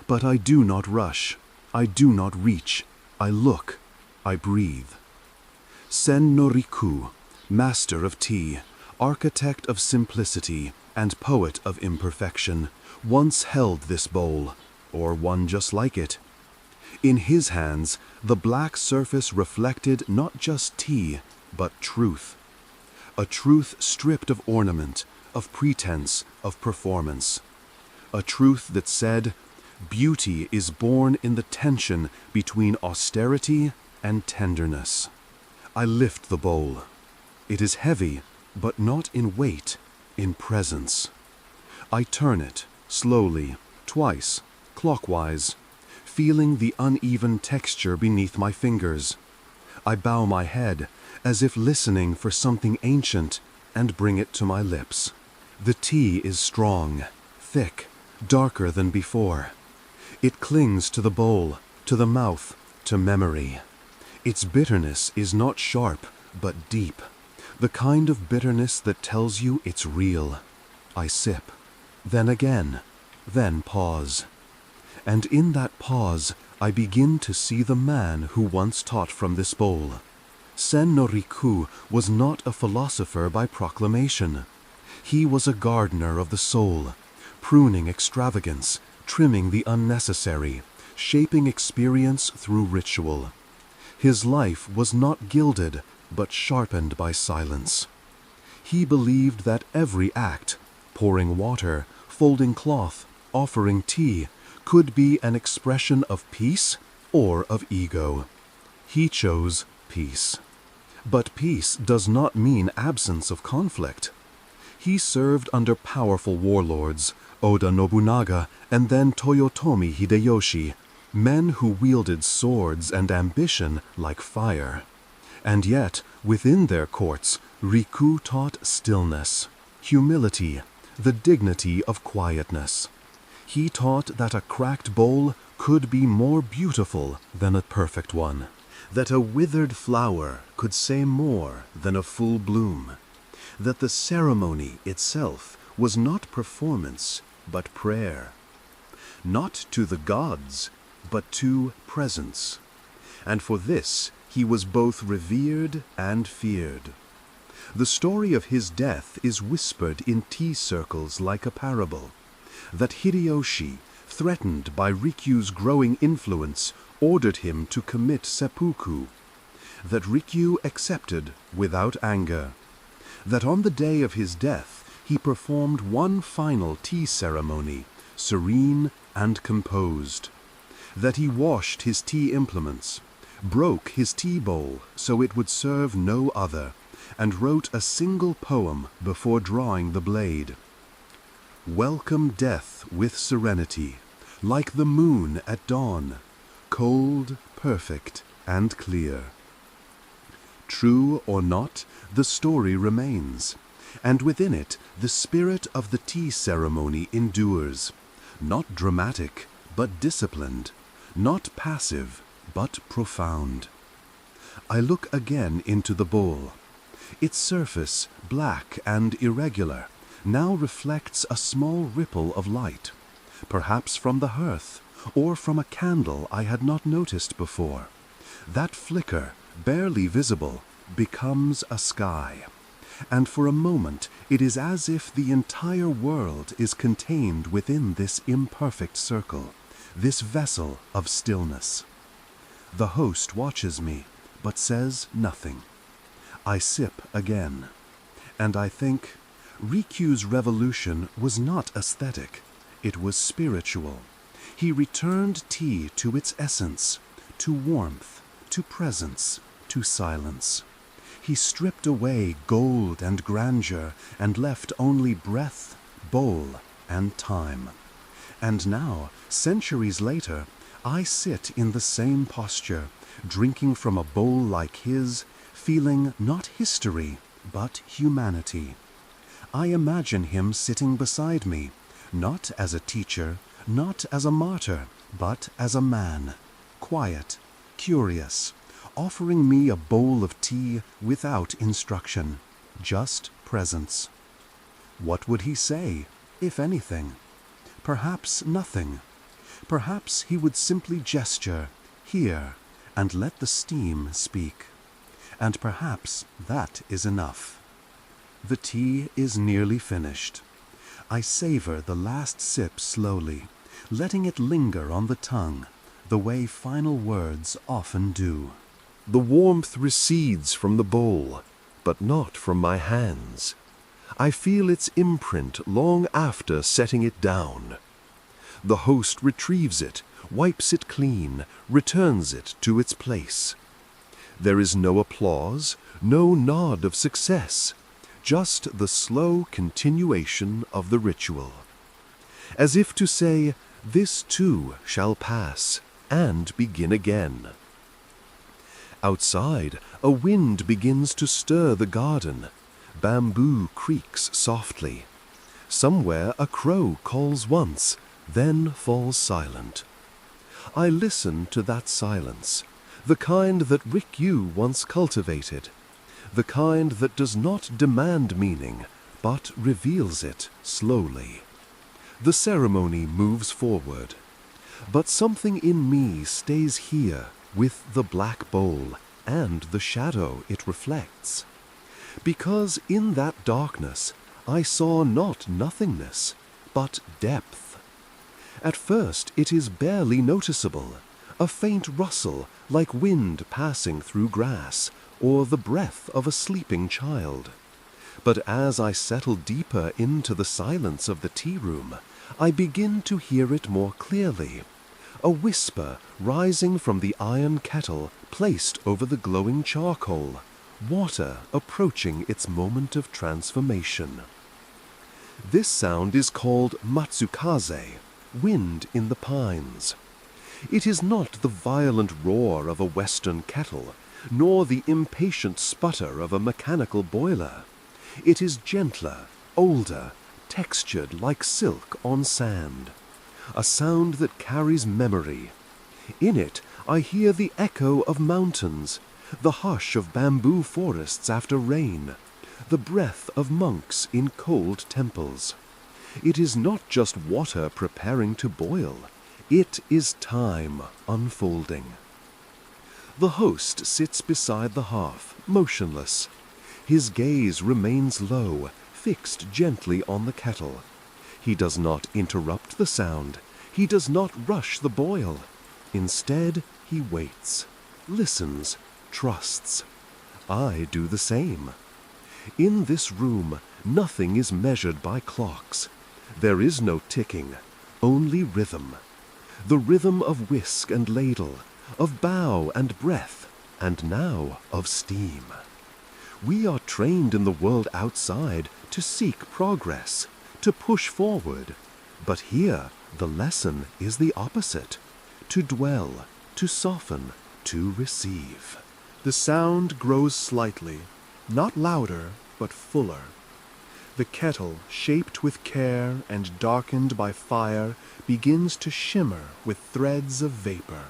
But I do not rush. I do not reach. I look. I breathe. Sen no Riku, master of tea, architect of simplicity, and poet of imperfection, once held this bowl, or one just like it. In his hands, the black surface reflected not just tea, but truth. A truth stripped of ornament, of pretense, of performance. A truth that said, beauty is born in the tension between austerity and tenderness. I lift the bowl. It is heavy, but not in weight, in presence. I turn it, slowly, twice, clockwise, feeling the uneven texture beneath my fingers. I bow my head, as if listening for something ancient, and bring it to my lips. The tea is strong, thick, darker than before. It clings to the bowl, to the mouth, to memory. Its bitterness is not sharp, but deep. The kind of bitterness that tells you it's real. I sip, then again, then pause. And in that pause, I begin to see the man who once taught from this bowl. Sen no Riku was not a philosopher by proclamation. He was a gardener of the soul, pruning extravagance, trimming the unnecessary, shaping experience through ritual. His life was not gilded, but sharpened by silence. He believed that every act, pouring water, folding cloth, offering tea, could be an expression of peace or of ego. He chose peace. But peace does not mean absence of conflict. He served under powerful warlords, Oda Nobunaga and then Toyotomi Hideyoshi, men who wielded swords and ambition like fire. And yet, within their courts, Riku taught stillness, humility, the dignity of quietness. He taught that a cracked bowl could be more beautiful than a perfect one, that a withered flower could say more than a full bloom, that the ceremony itself was not performance, but prayer, not to the gods, but to presence. And for this, he was both revered and feared. The story of his death is whispered in tea circles like a parable, that Hideyoshi, threatened by Riku's growing influence, ordered him to commit seppuku, that Riku accepted without anger, that on the day of his death he performed one final tea ceremony, serene and composed, that he washed his tea implements, broke his tea bowl so it would serve no other, and wrote a single poem before drawing the blade. Welcome death with serenity, like the moon at dawn, cold, perfect, and clear. True or not, the story remains, and within it the spirit of the tea ceremony endures, not dramatic, but disciplined, not passive, but profound. I look again into the bowl. Its surface, black and irregular, now reflects a small ripple of light, perhaps from the hearth, or from a candle I had not noticed before. That flicker, barely visible, becomes a sky, and for a moment it is as if the entire world is contained within this imperfect circle, this vessel of stillness. The host watches me, but says nothing. I sip again, and I think, Rikyu's revolution was not aesthetic, it was spiritual. He returned tea to its essence, to warmth, to presence, to silence. He stripped away gold and grandeur and left only breath, bowl, and time. And now, centuries later, I sit in the same posture, drinking from a bowl like his, feeling not history, but humanity. I imagine him sitting beside me, not as a teacher, not as a martyr, but as a man, quiet, curious, offering me a bowl of tea without instruction, just presence. What would he say, if anything? Perhaps nothing. Perhaps he would simply gesture, here, and let the steam speak. And perhaps that is enough. The tea is nearly finished. I savor the last sip slowly, letting it linger on the tongue, the way final words often do. The warmth recedes from the bowl, but not from my hands. I feel its imprint long after setting it down. The host retrieves it, wipes it clean, returns it to its place. There is no applause, no nod of success, just the slow continuation of the ritual. As if to say, this too shall pass, and begin again. Outside, a wind begins to stir the garden. Bamboo creaks softly. Somewhere a crow calls once, then falls silent. I listen to that silence, the kind that Rikyu once cultivated, the kind that does not demand meaning, but reveals it slowly. The ceremony moves forward, but something in me stays here with the black bowl and the shadow it reflects. Because in that darkness I saw not nothingness, but depth. At first it is barely noticeable, a faint rustle like wind passing through grass, or the breath of a sleeping child. But as I settle deeper into the silence of the tea room, I begin to hear it more clearly, a whisper rising from the iron kettle placed over the glowing charcoal, water approaching its moment of transformation. This sound is called matsukaze, wind in the pines. It is not the violent roar of a western kettle, nor the impatient sputter of a mechanical boiler. It is gentler, older, textured like silk on sand, a sound that carries memory. In it I hear the echo of mountains, the hush of bamboo forests after rain, the breath of monks in cold temples. It is not just water preparing to boil, it is time unfolding. The host sits beside the hearth, motionless. His gaze remains low, fixed gently on the kettle. He does not interrupt the sound. He does not rush the boil. Instead, he waits, listens, trusts. I do the same. In this room, nothing is measured by clocks. There is no ticking, only rhythm. The rhythm of whisk and ladle, of bow and breath, and now of steam. We are trained in the world outside to seek progress, to push forward. But here, the lesson is the opposite: to dwell, to soften, to receive. The sound grows slightly, not louder, but fuller. The kettle, shaped with care and darkened by fire, begins to shimmer with threads of vapor.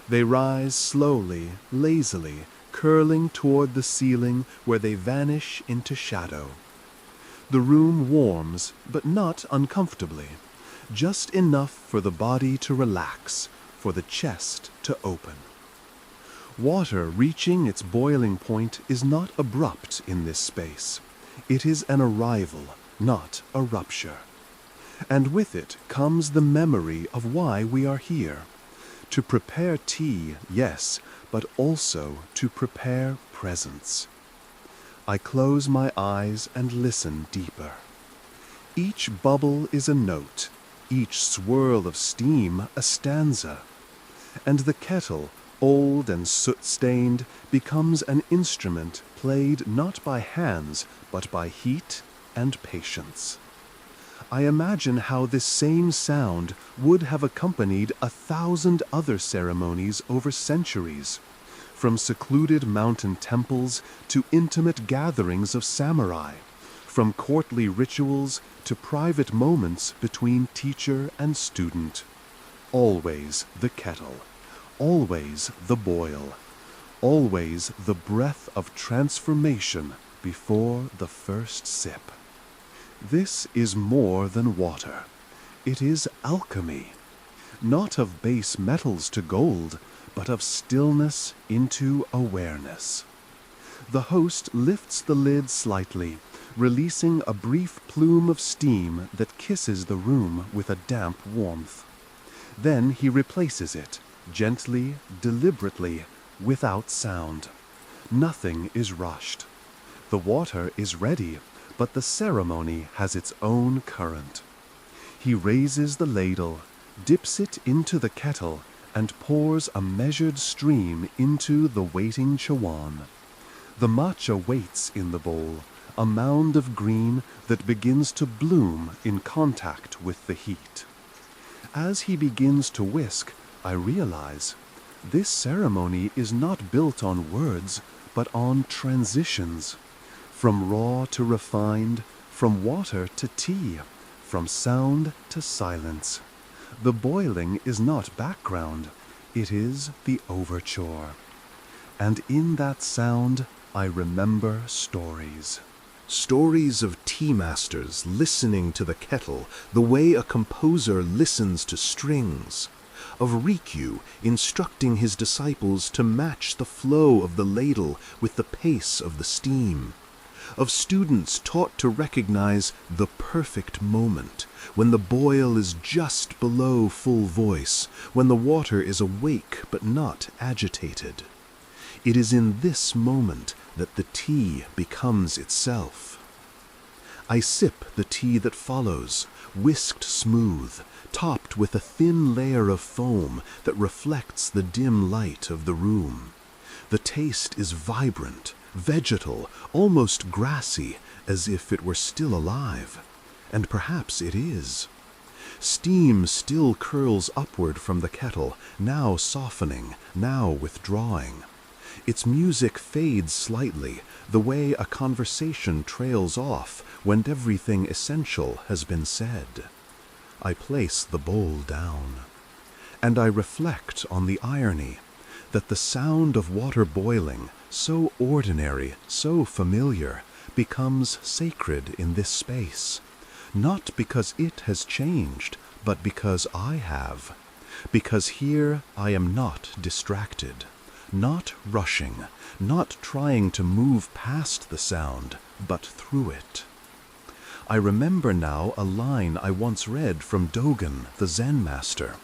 They rise slowly, lazily, curling toward the ceiling where they vanish into shadow. The room warms, but not uncomfortably. just enough for the body to relax, for the chest to open. Water reaching its boiling point is not abrupt in this space. It is an arrival, not a rupture. And with it comes the memory of why we are here. To prepare tea, yes, but also to prepare presence. I close my eyes and listen deeper. Each bubble is a note, each swirl of steam a stanza. And the kettle, old and soot-stained, becomes an instrument played not by hands, but by heat and patience. I imagine how this same sound would have accompanied 1,000 other ceremonies over centuries, from secluded mountain temples to intimate gatherings of samurai, from courtly rituals to private moments between teacher and student. Always the kettle. Always the boil, always the breath of transformation before the first sip. This is more than water. It is alchemy, not of base metals to gold, but of stillness into awareness. The host lifts the lid slightly, releasing a brief plume of steam that kisses the room with a damp warmth. Then he replaces it, gently, deliberately, without sound. Nothing is rushed. The water is ready, but the ceremony has its own current. He raises the ladle, dips it into the kettle, and pours a measured stream into the waiting chawan. The matcha waits in the bowl, a mound of green that begins to bloom in contact with the heat. As he begins to whisk, I realize this ceremony is not built on words, but on transitions. From raw to refined, from water to tea, from sound to silence. The boiling is not background, it is the overture. And in that sound, I remember stories. Stories of tea masters listening to the kettle the way a composer listens to strings. Of Rikyu instructing his disciples to match the flow of the ladle with the pace of the steam. Of students taught to recognize the perfect moment, when the boil is just below full voice, when the water is awake but not agitated. It is in this moment that the tea becomes itself. I sip the tea that follows, whisked smooth, topped with a thin layer of foam that reflects the dim light of the room. The taste is vibrant, vegetal, almost grassy, as if it were still alive. And perhaps it is. Steam still curls upward from the kettle, now softening, now withdrawing. Its music fades slightly, the way a conversation trails off when everything essential has been said. I place the bowl down, and I reflect on the irony that the sound of water boiling, so ordinary, so familiar, becomes sacred in this space, not because it has changed, but because I have, because here I am not distracted, not rushing, not trying to move past the sound, but through it. I remember now a line I once read from Dogen, the Zen master.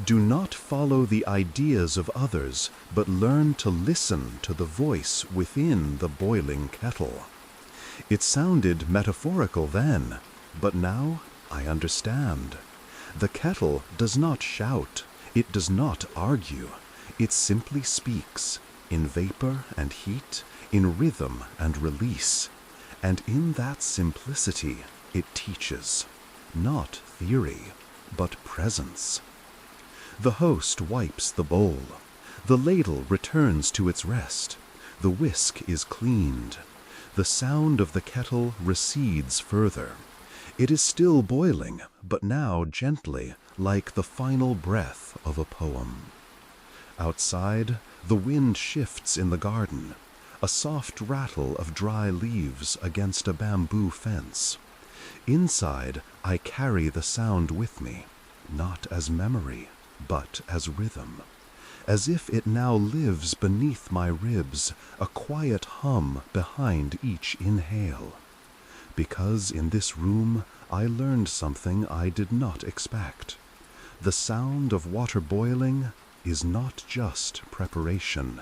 Do not follow the ideas of others, but learn to listen to the voice within the boiling kettle. It sounded metaphorical then, but now I understand. The kettle does not shout, it does not argue, it simply speaks, in vapor and heat, in rhythm and release. And in that simplicity, it teaches, not theory, but presence. The host wipes the bowl. The ladle returns to its rest. The whisk is cleaned. The sound of the kettle recedes further. It is still boiling, but now gently, like the final breath of a poem. Outside, the wind shifts in the garden, a soft rattle of dry leaves against a bamboo fence. Inside, I carry the sound with me, not as memory, but as rhythm, as if it now lives beneath my ribs, a quiet hum behind each inhale. Because in this room I learned something I did not expect. The sound of water boiling is not just preparation.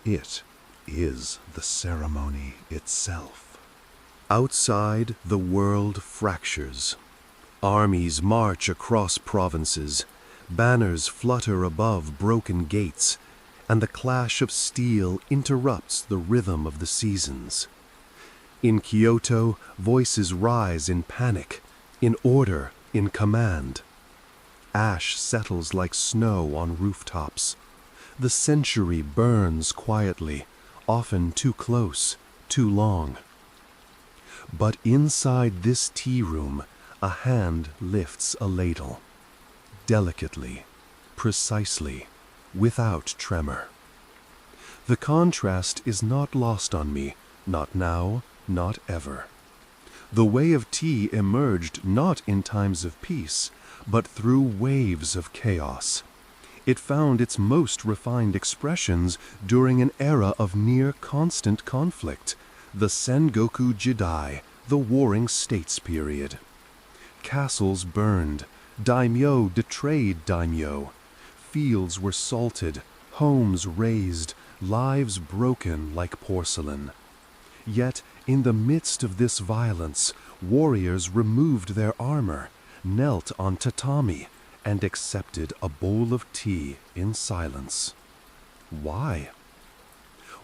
It is the ceremony itself. Outside, the world fractures. Armies march across provinces. Banners flutter above broken gates, and the clash of steel interrupts the rhythm of the seasons. In Kyoto, voices rise in panic, in order, in command. Ash settles like snow on rooftops. The century burns quietly, often too close, too long. But inside this tea room, a hand lifts a ladle. Delicately, precisely, without tremor. The contrast is not lost on me, not now, not ever. The way of tea emerged not in times of peace, but through waves of chaos. It found its most refined expressions during an era of near constant conflict, the Sengoku Jidai, the Warring States period. Castles burned, daimyo betrayed daimyo, fields were salted, homes razed, lives broken like porcelain. Yet, in the midst of this violence, warriors removed their armor, knelt on tatami, and accepted a bowl of tea in silence. Why?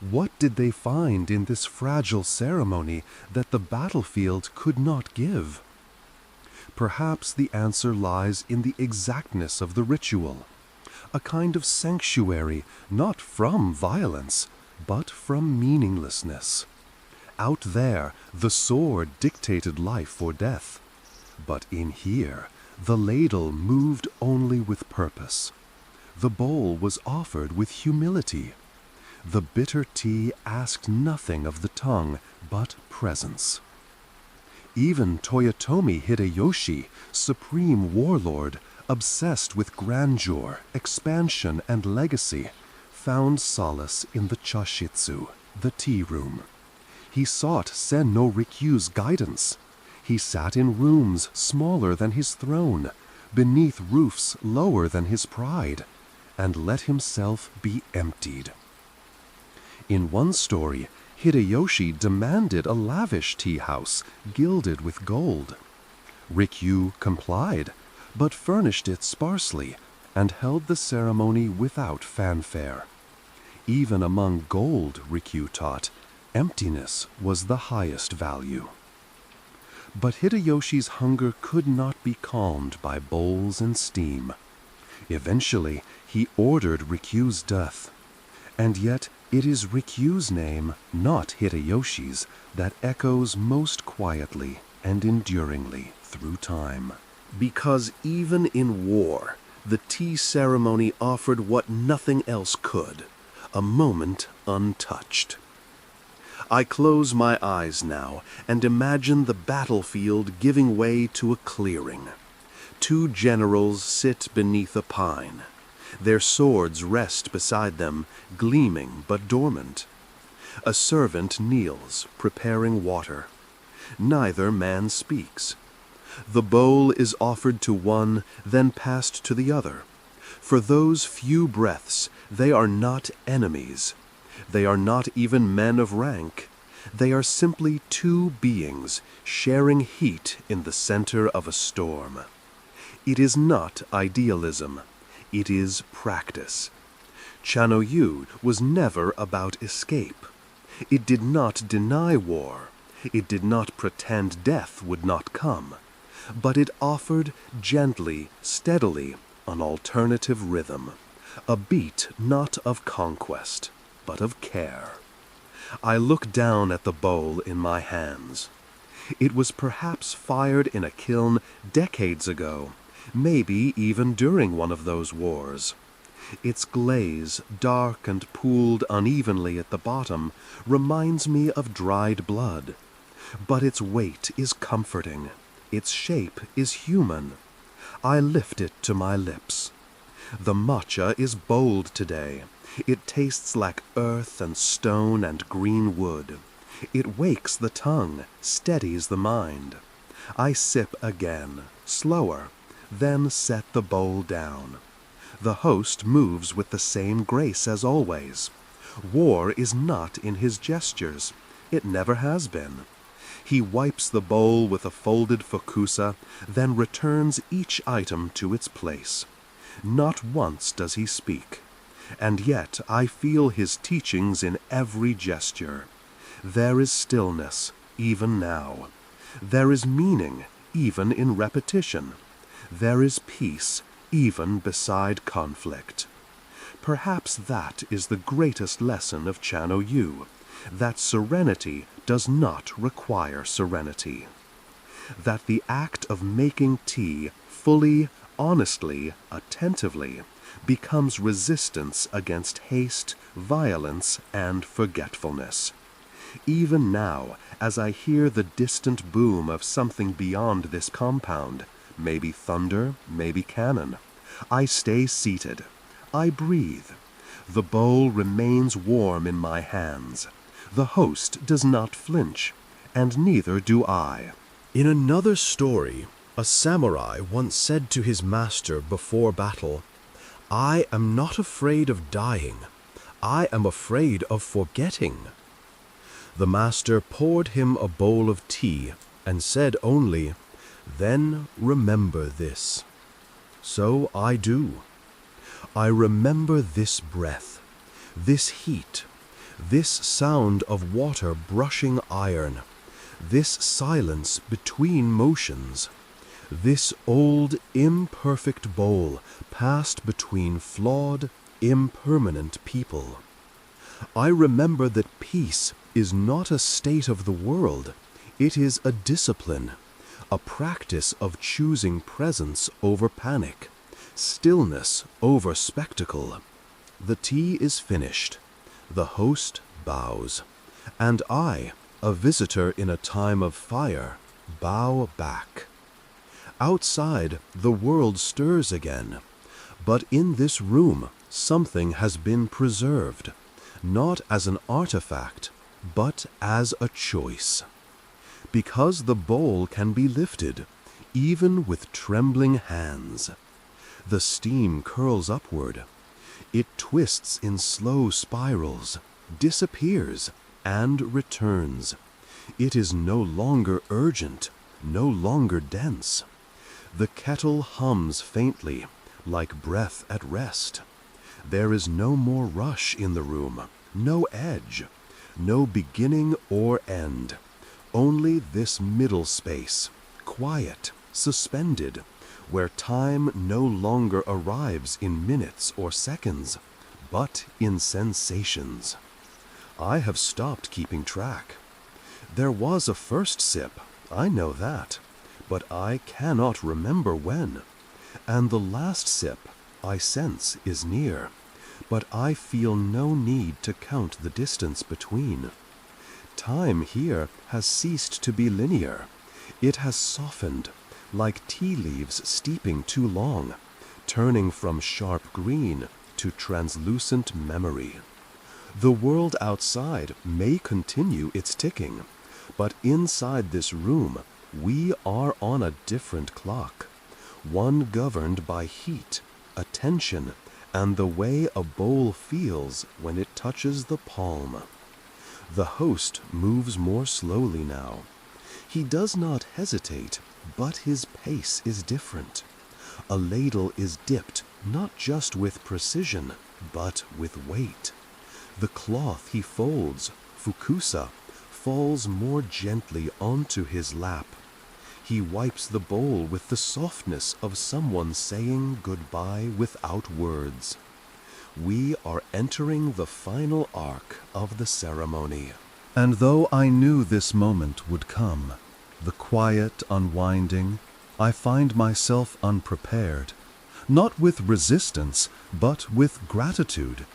What did they find in this fragile ceremony that the battlefield could not give? Perhaps the answer lies in the exactness of the ritual, a kind of sanctuary not from violence, but from meaninglessness. Out there, the sword dictated life or death, but in here, the ladle moved only with purpose. The bowl was offered with humility. The bitter tea asked nothing of the tongue but presence. Even Toyotomi Hideyoshi, supreme warlord, obsessed with grandeur, expansion, and legacy, found solace in the chashitsu, the tea room. He sought Sen no Rikyu's guidance. He sat in rooms smaller than his throne, beneath roofs lower than his pride, and let himself be emptied. In one story, Hideyoshi demanded a lavish tea house gilded with gold. Rikyu complied, but furnished it sparsely and held the ceremony without fanfare. Even among gold, Rikyu taught, emptiness was the highest value. But Hideyoshi's hunger could not be calmed by bowls and steam. Eventually, he ordered Rikyu's death. And yet, it is Rikyu's name, not Hideyoshi's, that echoes most quietly and enduringly through time. Because even in war, the tea ceremony offered what nothing else could, a moment untouched. I close my eyes now and imagine the battlefield giving way to a clearing. Two generals sit beneath a pine. Their swords rest beside them, gleaming but dormant. A servant kneels, preparing water. Neither man speaks. The bowl is offered to one, then passed to the other. For those few breaths, they are not enemies. They are not even men of rank. They are simply two beings sharing heat in the center of a storm. It is not idealism. It is practice. Chanoyu was never about escape. It did not deny war. It did not pretend death would not come. But it offered gently, steadily, an alternative rhythm, a beat not of conquest, but of care. I look down at the bowl in my hands. It was perhaps fired in a kiln decades ago, maybe even during one of those wars. Its glaze, dark and pooled unevenly at the bottom, reminds me of dried blood. But its weight is comforting. Its shape is human. I lift it to my lips. The matcha is bold today. It tastes like earth and stone and green wood. It wakes the tongue, steadies the mind. I sip again, slower, then set the bowl down. The host moves with the same grace as always. War is not in his gestures. It never has been. He wipes the bowl with a folded fukusa, then returns each item to its place. Not once does he speak. And yet I feel his teachings in every gesture. There is stillness, even now. There is meaning, even in repetition. There is peace, even beside conflict. Perhaps that is the greatest lesson of Chano Yu, that serenity does not require serenity. That the act of making tea fully, honestly, attentively, becomes resistance against haste, violence, and forgetfulness. Even now, as I hear the distant boom of something beyond this compound, maybe thunder, maybe cannon, I stay seated. I breathe. The bowl remains warm in my hands. The host does not flinch, and neither do I. In another story, a samurai once said to his master before battle, "I am not afraid of dying. I am afraid of forgetting." The master poured him a bowl of tea and said only, "Then remember this." So I do. I remember this breath, this heat, this sound of water brushing iron, this silence between motions, this old imperfect bowl passed between flawed, impermanent people. I remember that peace is not a state of the world, it is a discipline, a practice of choosing presence over panic, stillness over spectacle. The tea is finished. The host bows, and I, a visitor in a time of fire, bow back. Outside, the world stirs again, but in this room something has been preserved, not as an artifact, but as a choice. Because the bowl can be lifted, even with trembling hands. The steam curls upward. It twists in slow spirals, disappears, and returns. It is no longer urgent, no longer dense. The kettle hums faintly, like breath at rest. There is no more rush in the room, no edge, no beginning or end. Only this middle space, quiet, suspended, where time no longer arrives in minutes or seconds, but in sensations. I have stopped keeping track. There was a first sip, I know that, but I cannot remember when. And the last sip, I sense, is near, but I feel no need to count the distance between. Time here has ceased to be linear. It has softened, like tea leaves steeping too long, turning from sharp green to translucent memory. The world outside may continue its ticking, but inside this room we are on a different clock, one governed by heat, attention, and the way a bowl feels when it touches the palm. The host moves more slowly now. He does not hesitate, but his pace is different. A ladle is dipped not just with precision, but with weight. The cloth he folds, fukusa, falls more gently onto his lap. He wipes the bowl with the softness of someone saying goodbye without words. We are entering the final arc of the ceremony. And though I knew this moment would come, the quiet unwinding, I find myself unprepared, not with resistance, but with gratitude.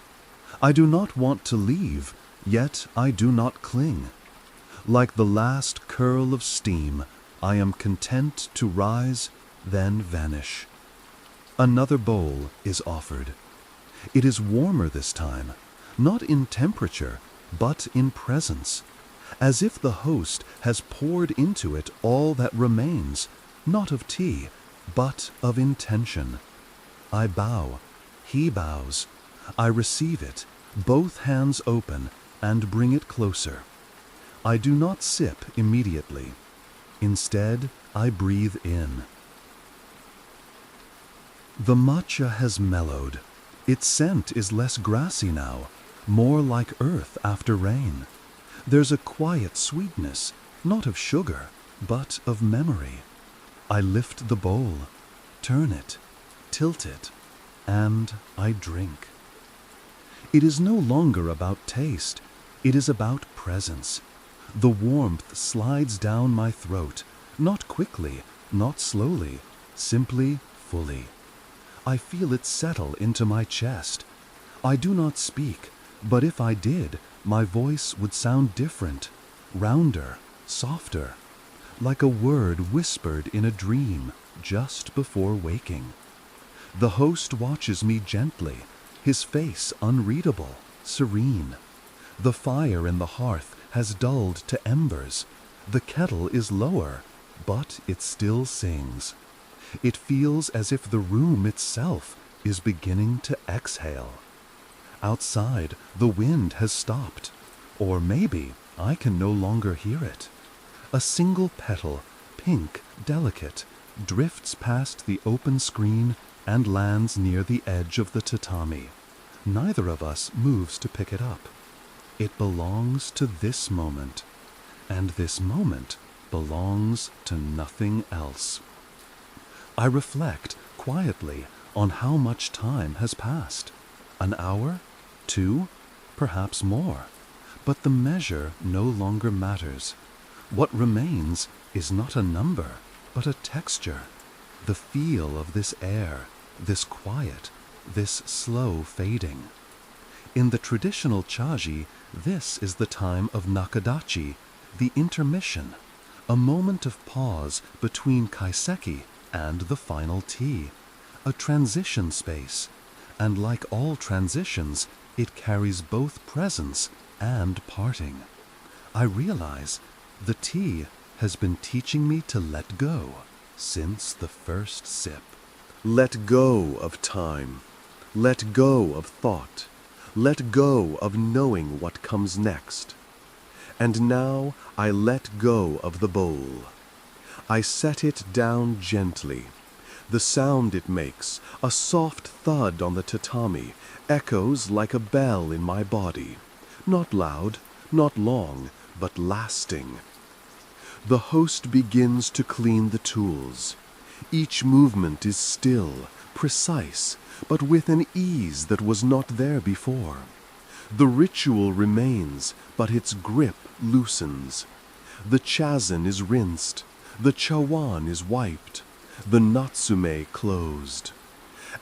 I do not want to leave, yet I do not cling. Like the last curl of steam, I am content to rise, then vanish. Another bowl is offered. It is warmer this time, not in temperature, but in presence, as if the host has poured into it all that remains, not of tea, but of intention. I bow, he bows. I receive it, both hands open, and bring it closer. I do not sip immediately. Instead, I breathe in. The matcha has mellowed. Its scent is less grassy now, more like earth after rain. There's a quiet sweetness, not of sugar, but of memory. I lift the bowl, turn it, tilt it, and I drink. It is no longer about taste, it is about presence. The warmth slides down my throat, not quickly, not slowly, simply fully. I feel it settle into my chest. I do not speak, but if I did, my voice would sound different, rounder, softer, like a word whispered in a dream just before waking. The host watches me gently, his face unreadable, serene. The fire in the hearth has dulled to embers. The kettle is lower, but it still sings. It feels as if the room itself is beginning to exhale. Outside, the wind has stopped, or maybe I can no longer hear it. A single petal, pink, delicate, drifts past the open screen and lands near the edge of the tatami. Neither of us moves to pick it up. It belongs to this moment, and this moment belongs to nothing else. I reflect quietly on how much time has passed. An hour? 2? Perhaps more. But the measure no longer matters. What remains is not a number, but a texture. The feel of this air, this quiet, this slow fading. In the traditional chaji, this is the time of nakadachi, the intermission, a moment of pause between kaiseki and the final tea, a transition space, and like all transitions, it carries both presence and parting. I realize the tea has been teaching me to let go since the first sip. Let go of time. Let go of thought. Let go of knowing what comes next. And now I let go of the bowl. I set it down gently. The sound it makes, a soft thud on the tatami, echoes like a bell in my body. Not loud, not long, but lasting. The host begins to clean the tools. Each movement is still, precise, but with an ease that was not there before. The ritual remains, but its grip loosens. The chazen is rinsed. The chawan is wiped, the natsume closed,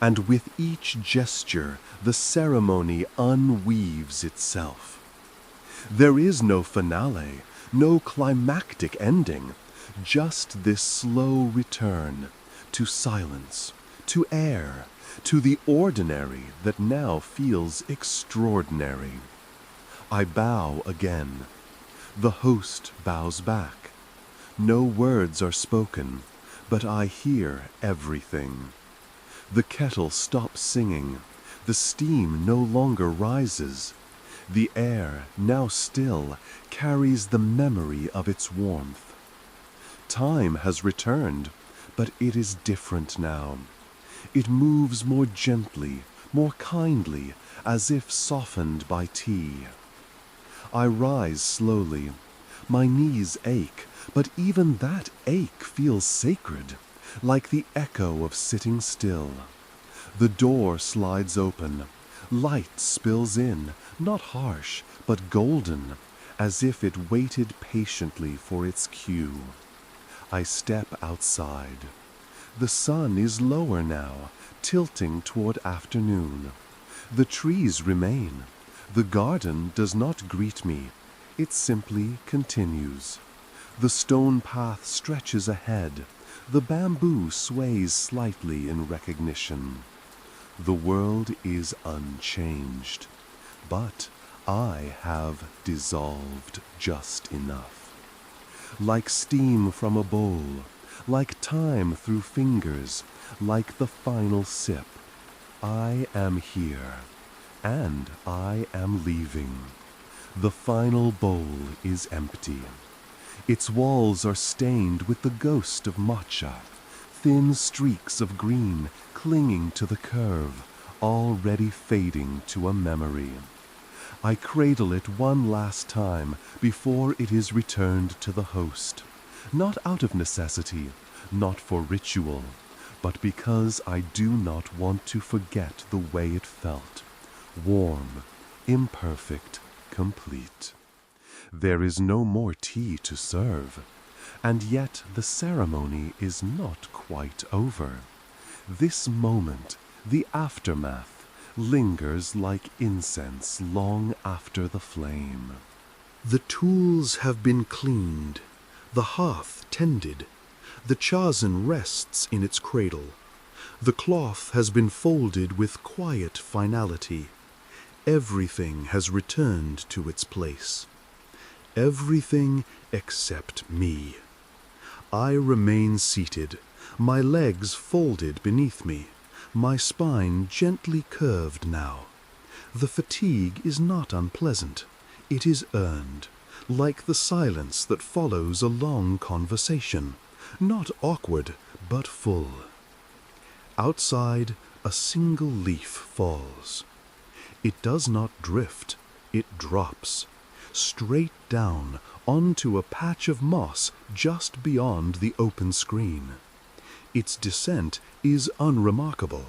and with each gesture the ceremony unweaves itself. There is no finale, no climactic ending, just this slow return to silence, to air, to the ordinary that now feels extraordinary. I bow again. The host bows back. No words are spoken, but I hear everything. The kettle stops singing. The steam no longer rises. The air, now still, carries the memory of its warmth. Time has returned, but it is different now. It moves more gently, more kindly, as if softened by tea. I rise slowly. My knees ache, but even that ache feels sacred, like the echo of sitting still. The door slides open. Light spills in, not harsh, but golden, as if it waited patiently for its cue. I step outside. The sun is lower now, tilting toward afternoon. The trees remain. The garden does not greet me. It simply continues. The stone path stretches ahead. The bamboo sways slightly in recognition. The world is unchanged, but I have dissolved just enough. Like steam from a bowl, like time through fingers, like the final sip, I am here, and I am leaving. The final bowl is empty. Its walls are stained with the ghost of matcha, thin streaks of green clinging to the curve, already fading to a memory. I cradle it one last time before it is returned to the host, not out of necessity, not for ritual, but because I do not want to forget the way it felt, warm, imperfect, complete. There is no more tea to serve, and yet the ceremony is not quite over. This moment, the aftermath, lingers like incense long after the flame. The tools have been cleaned, the hearth tended, the chazen rests in its cradle. The cloth has been folded with quiet finality. Everything has returned to its place. Everything except me. I remain seated, my legs folded beneath me, my spine gently curved now. The fatigue is not unpleasant. It is earned, like the silence that follows a long conversation, not awkward, but full. Outside, a single leaf falls. It does not drift, it drops, straight down onto a patch of moss just beyond the open screen. Its descent is unremarkable.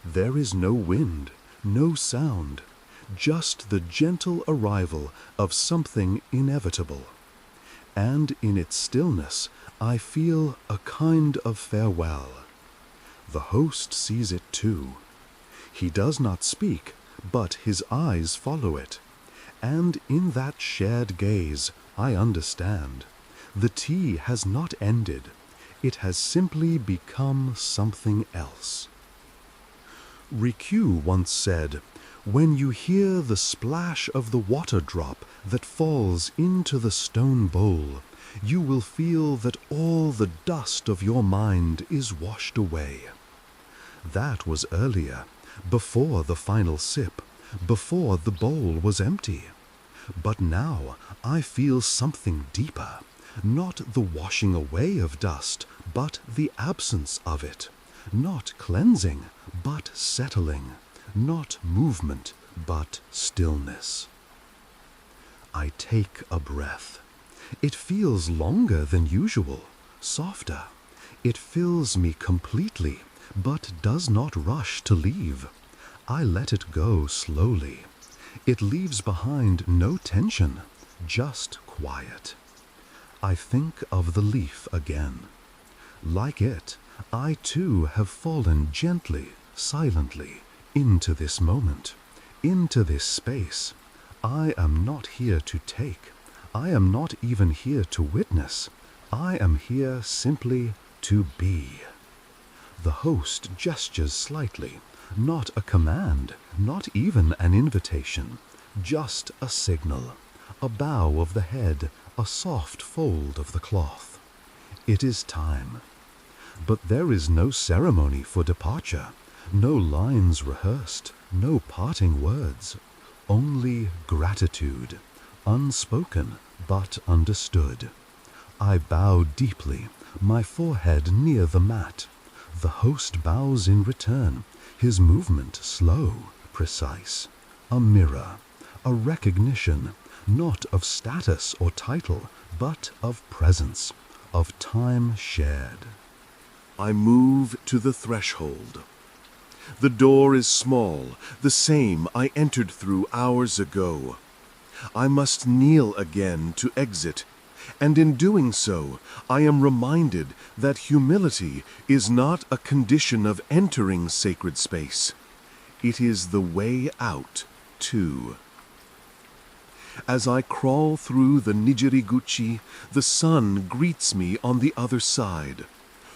There is no wind, no sound, just the gentle arrival of something inevitable. And in its stillness, I feel a kind of farewell. The host sees it too. He does not speak, but his eyes follow it. And in that shared gaze, I understand. The tea has not ended. It has simply become something else. Rikyū once said, "When you hear the splash of the water drop that falls into the stone bowl, you will feel that all the dust of your mind is washed away." That was earlier, before the final sip, before the bowl was empty. But now I feel something deeper, not the washing away of dust, but the absence of it, not cleansing, but settling, not movement, but stillness. I take a breath. It feels longer than usual, softer. It fills me completely, but does not rush to leave. I let it go slowly. It leaves behind no tension, just quiet. I think of the leaf again. Like it, I too have fallen gently, silently, into this moment, into this space. I am not here to take. I am not even here to witness. I am here simply to be. The host gestures slightly, not a command, not even an invitation, just a signal, a bow of the head, a soft fold of the cloth. It is time. But there is no ceremony for departure, no lines rehearsed, no parting words, only gratitude, unspoken but understood. I bow deeply, my forehead near the mat. The host bows in return, his movement slow, precise, a mirror, a recognition, not of status or title, but of presence, of time shared. I move to the threshold. The door is small, the same I entered through hours ago. I must kneel again to exit, and in doing so, I am reminded that humility is not a condition of entering sacred space. It is the way out, too. As I crawl through the Nijiriguchi, the sun greets me on the other side.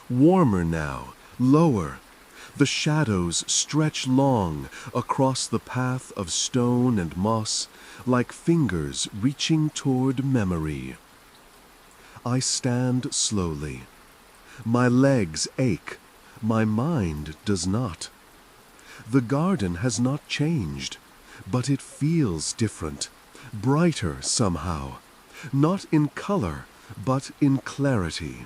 Warmer now, lower. The shadows stretch long across the path of stone and moss, like fingers reaching toward memory. I stand slowly. My legs ache. My mind does not. The garden has not changed, but it feels different, brighter somehow, not in color, but in clarity.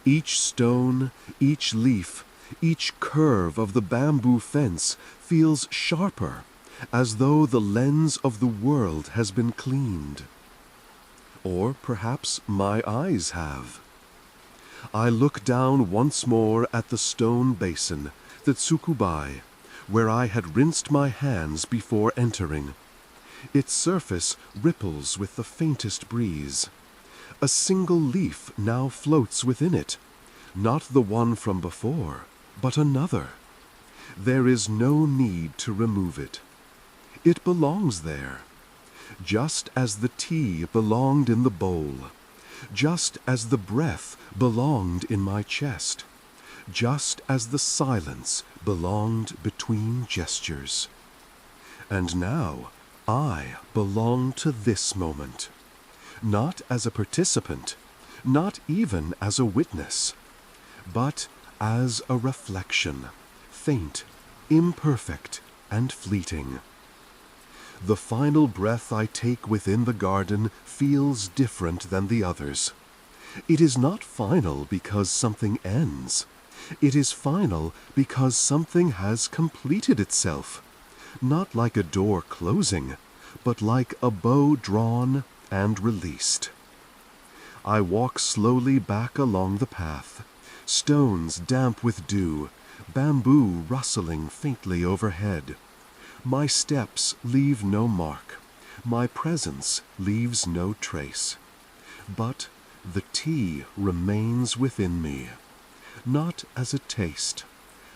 Each stone, each leaf, each curve of the bamboo fence feels sharper, as though the lens of the world has been cleaned. Or perhaps my eyes have. I look down once more at the stone basin, the tsukubai, where I had rinsed my hands before entering. Its surface ripples with the faintest breeze. A single leaf now floats within it, not the one from before, but another. There is no need to remove it. It belongs there, just as the tea belonged in the bowl, just as the breath belonged in my chest, just as the silence belonged between gestures. And now I belong to this moment, not as a participant, not even as a witness, but as a reflection, faint, imperfect, and fleeting. The final breath I take within the garden feels different than the others. It is not final because something ends. It is final because something has completed itself, not like a door closing, but like a bow drawn and released. I walk slowly back along the path, stones damp with dew, bamboo rustling faintly overhead. My steps leave no mark, my presence leaves no trace. But the tea remains within me, not as a taste,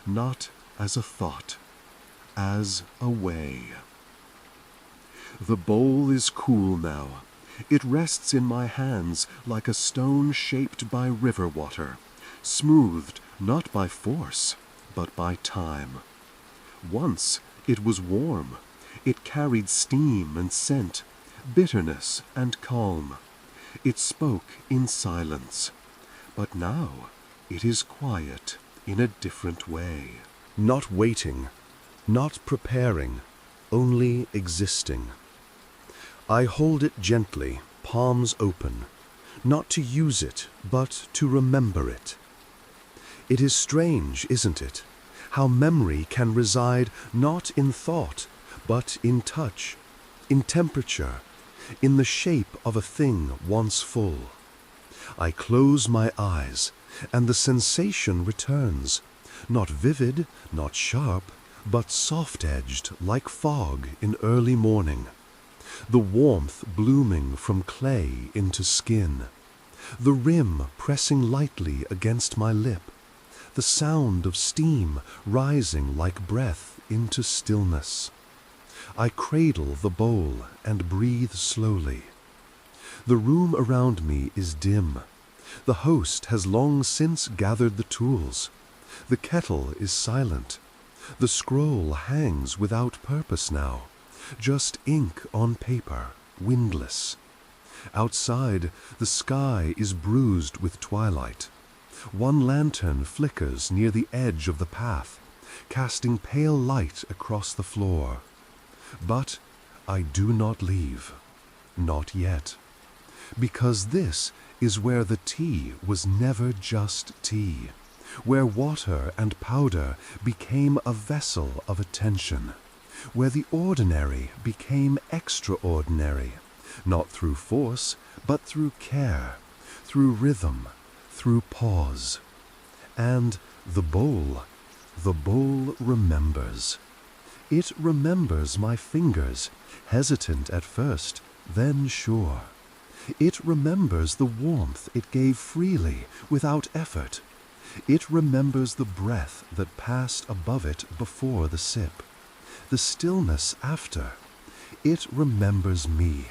not as a thought, as a way. The bowl is cool now. It rests in my hands like a stone shaped by river water, smoothed not by force, but by time. Once it was warm. It carried steam and scent, bitterness and calm. It spoke in silence. But now it is quiet in a different way. Not waiting, not preparing, only existing. I hold it gently, palms open, not to use it, but to remember it. It is strange, isn't it, how memory can reside not in thought, but in touch, in temperature, in the shape of a thing once full. I close my eyes, and the sensation returns, not vivid, not sharp, but soft-edged like fog in early morning. The warmth blooming from clay into skin, the rim pressing lightly against my lip, the sound of steam rising like breath into stillness. I cradle the bowl and breathe slowly. The room around me is dim. The host has long since gathered the tools. The kettle is silent. The scroll hangs without purpose now, just ink on paper, windless. Outside, the sky is bruised with twilight. One lantern flickers near the edge of the path, casting pale light across the floor. But I do not leave. Not yet. Because this is where the tea was never just tea, where water and powder became a vessel of attention, where the ordinary became extraordinary, not through force, but through care, through rhythm, through pause. And the bowl remembers. It remembers my fingers, hesitant at first, then sure. It remembers the warmth it gave freely, without effort. It remembers the breath that passed above it before the sip, the stillness after. It remembers me,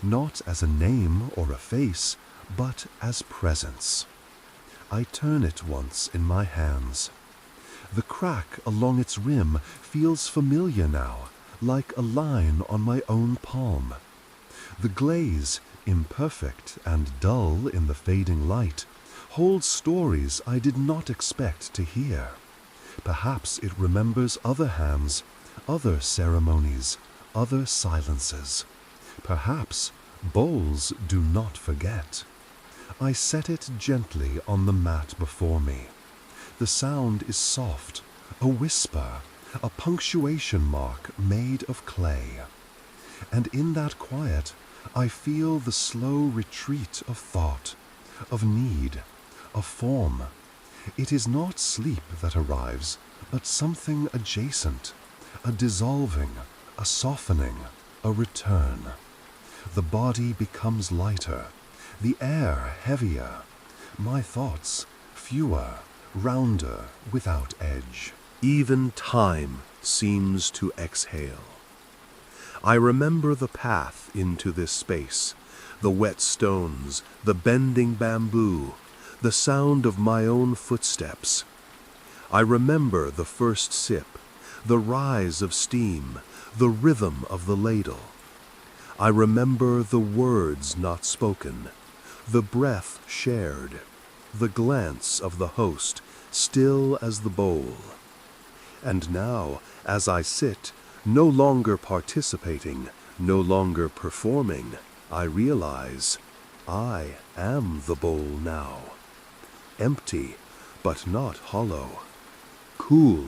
not as a name or a face, but as presence. I turn it once in my hands. The crack along its rim feels familiar now, like a line on my own palm. The glaze, imperfect and dull in the fading light, holds stories I did not expect to hear. Perhaps it remembers other hands, other ceremonies, other silences. Perhaps bowls do not forget. I set it gently on the mat before me. The sound is soft, a whisper, a punctuation mark made of clay. And in that quiet, I feel the slow retreat of thought, of need, of form. It is not sleep that arrives, but something adjacent, a dissolving, a softening, a return. The body becomes lighter, the air heavier, my thoughts fewer, rounder, without edge. Even time seems to exhale. I remember the path into this space, the wet stones, the bending bamboo, the sound of my own footsteps. I remember the first sip, the rise of steam, the rhythm of the ladle. I remember the words not spoken, the breath shared, the glance of the host, still as the bowl. And now, as I sit, no longer participating, no longer performing, I realize I am the bowl now. Empty, but not hollow. Cool,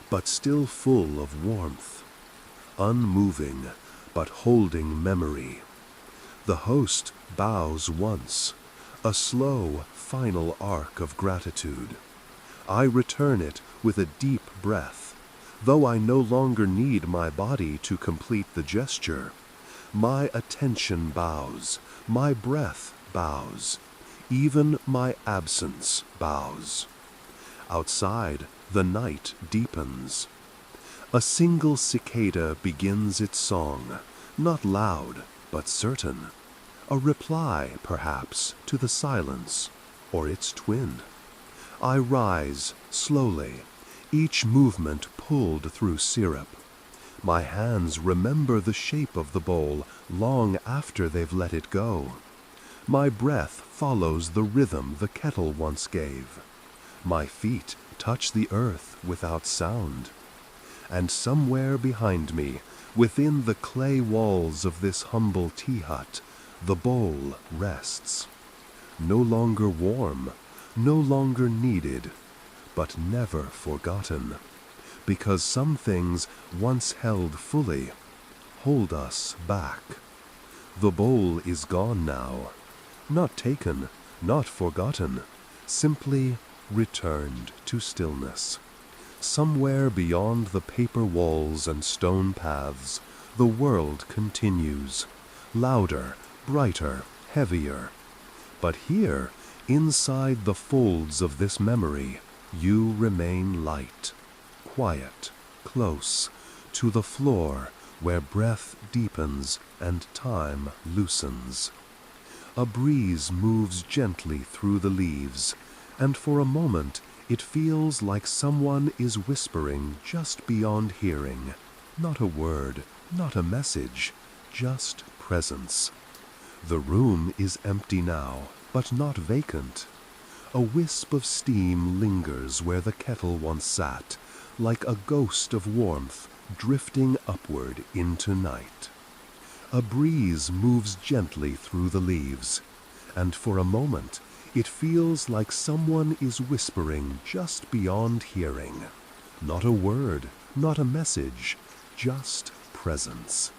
but still full of warmth. Unmoving, but holding memory. The host bows once, a slow, final arc of gratitude. I return it with a deep breath, though I no longer need my body to complete the gesture. My attention bows, my breath bows, even my absence bows. Outside, the night deepens. A single cicada begins its song, not loud, but certain. A reply, perhaps, to the silence, or its twin. I rise, slowly, each movement pulled through syrup. My hands remember the shape of the bowl long after they've let it go. My breath follows the rhythm the kettle once gave. My feet touch the earth without sound. And somewhere behind me, within the clay walls of this humble tea hut, the bowl rests. No longer warm, no longer needed, but never forgotten. Because some things once held fully hold us back. The bowl is gone now, not taken, not forgotten, simply returned to stillness. Somewhere beyond the paper walls and stone paths, the world continues, louder, brighter, heavier. But here, inside the folds of this memory, you remain light, quiet, close, to the floor where breath deepens and time loosens. A breeze moves gently through the leaves, and for a moment it feels like someone is whispering just beyond hearing. Not a word, not a message, just presence. The room is empty now, but not vacant. A wisp of steam lingers where the kettle once sat, like a ghost of warmth drifting upward into night. A breeze moves gently through the leaves, and for a moment it feels like someone is whispering just beyond hearing. Not a word, not a message, just presence.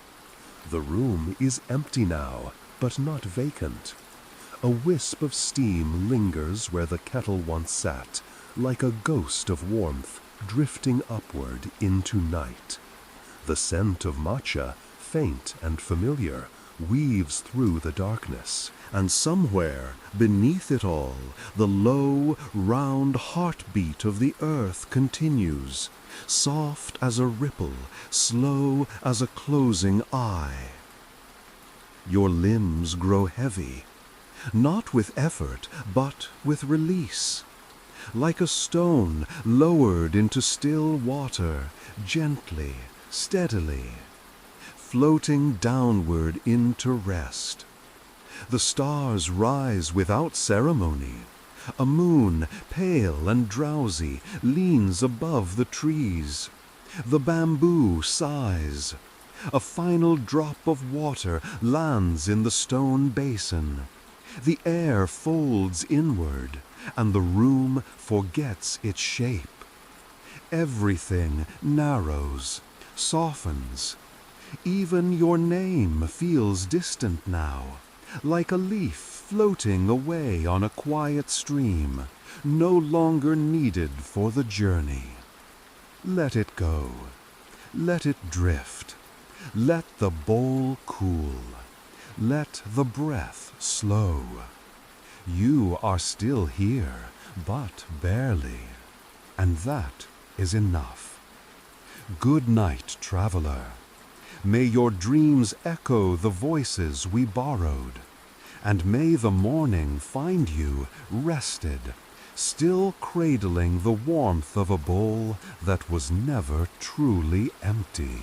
The room is empty now, but not vacant. A wisp of steam lingers where the kettle once sat, like a ghost of warmth drifting upward into night. The scent of matcha, faint and familiar, weaves through the darkness, and somewhere beneath it all, the low, round heartbeat of the earth continues, soft as a ripple, slow as a closing eye. Your limbs grow heavy, not with effort, but with release. Like a stone lowered into still water, gently, steadily, floating downward into rest. The stars rise without ceremony. A moon, pale and drowsy, leans above the trees. The bamboo sighs. A final drop of water lands in the stone basin. The air folds inward, and the room forgets its shape. Everything narrows, softens. Even your name feels distant now, like a leaf floating away on a quiet stream, no longer needed for the journey. Let it go. Let it drift. Let the bowl cool. Let the breath slow. You are still here, but barely, and that is enough. Good night, traveler. May your dreams echo the voices we borrowed, and may the morning find you rested, still cradling the warmth of a bowl that was never truly empty.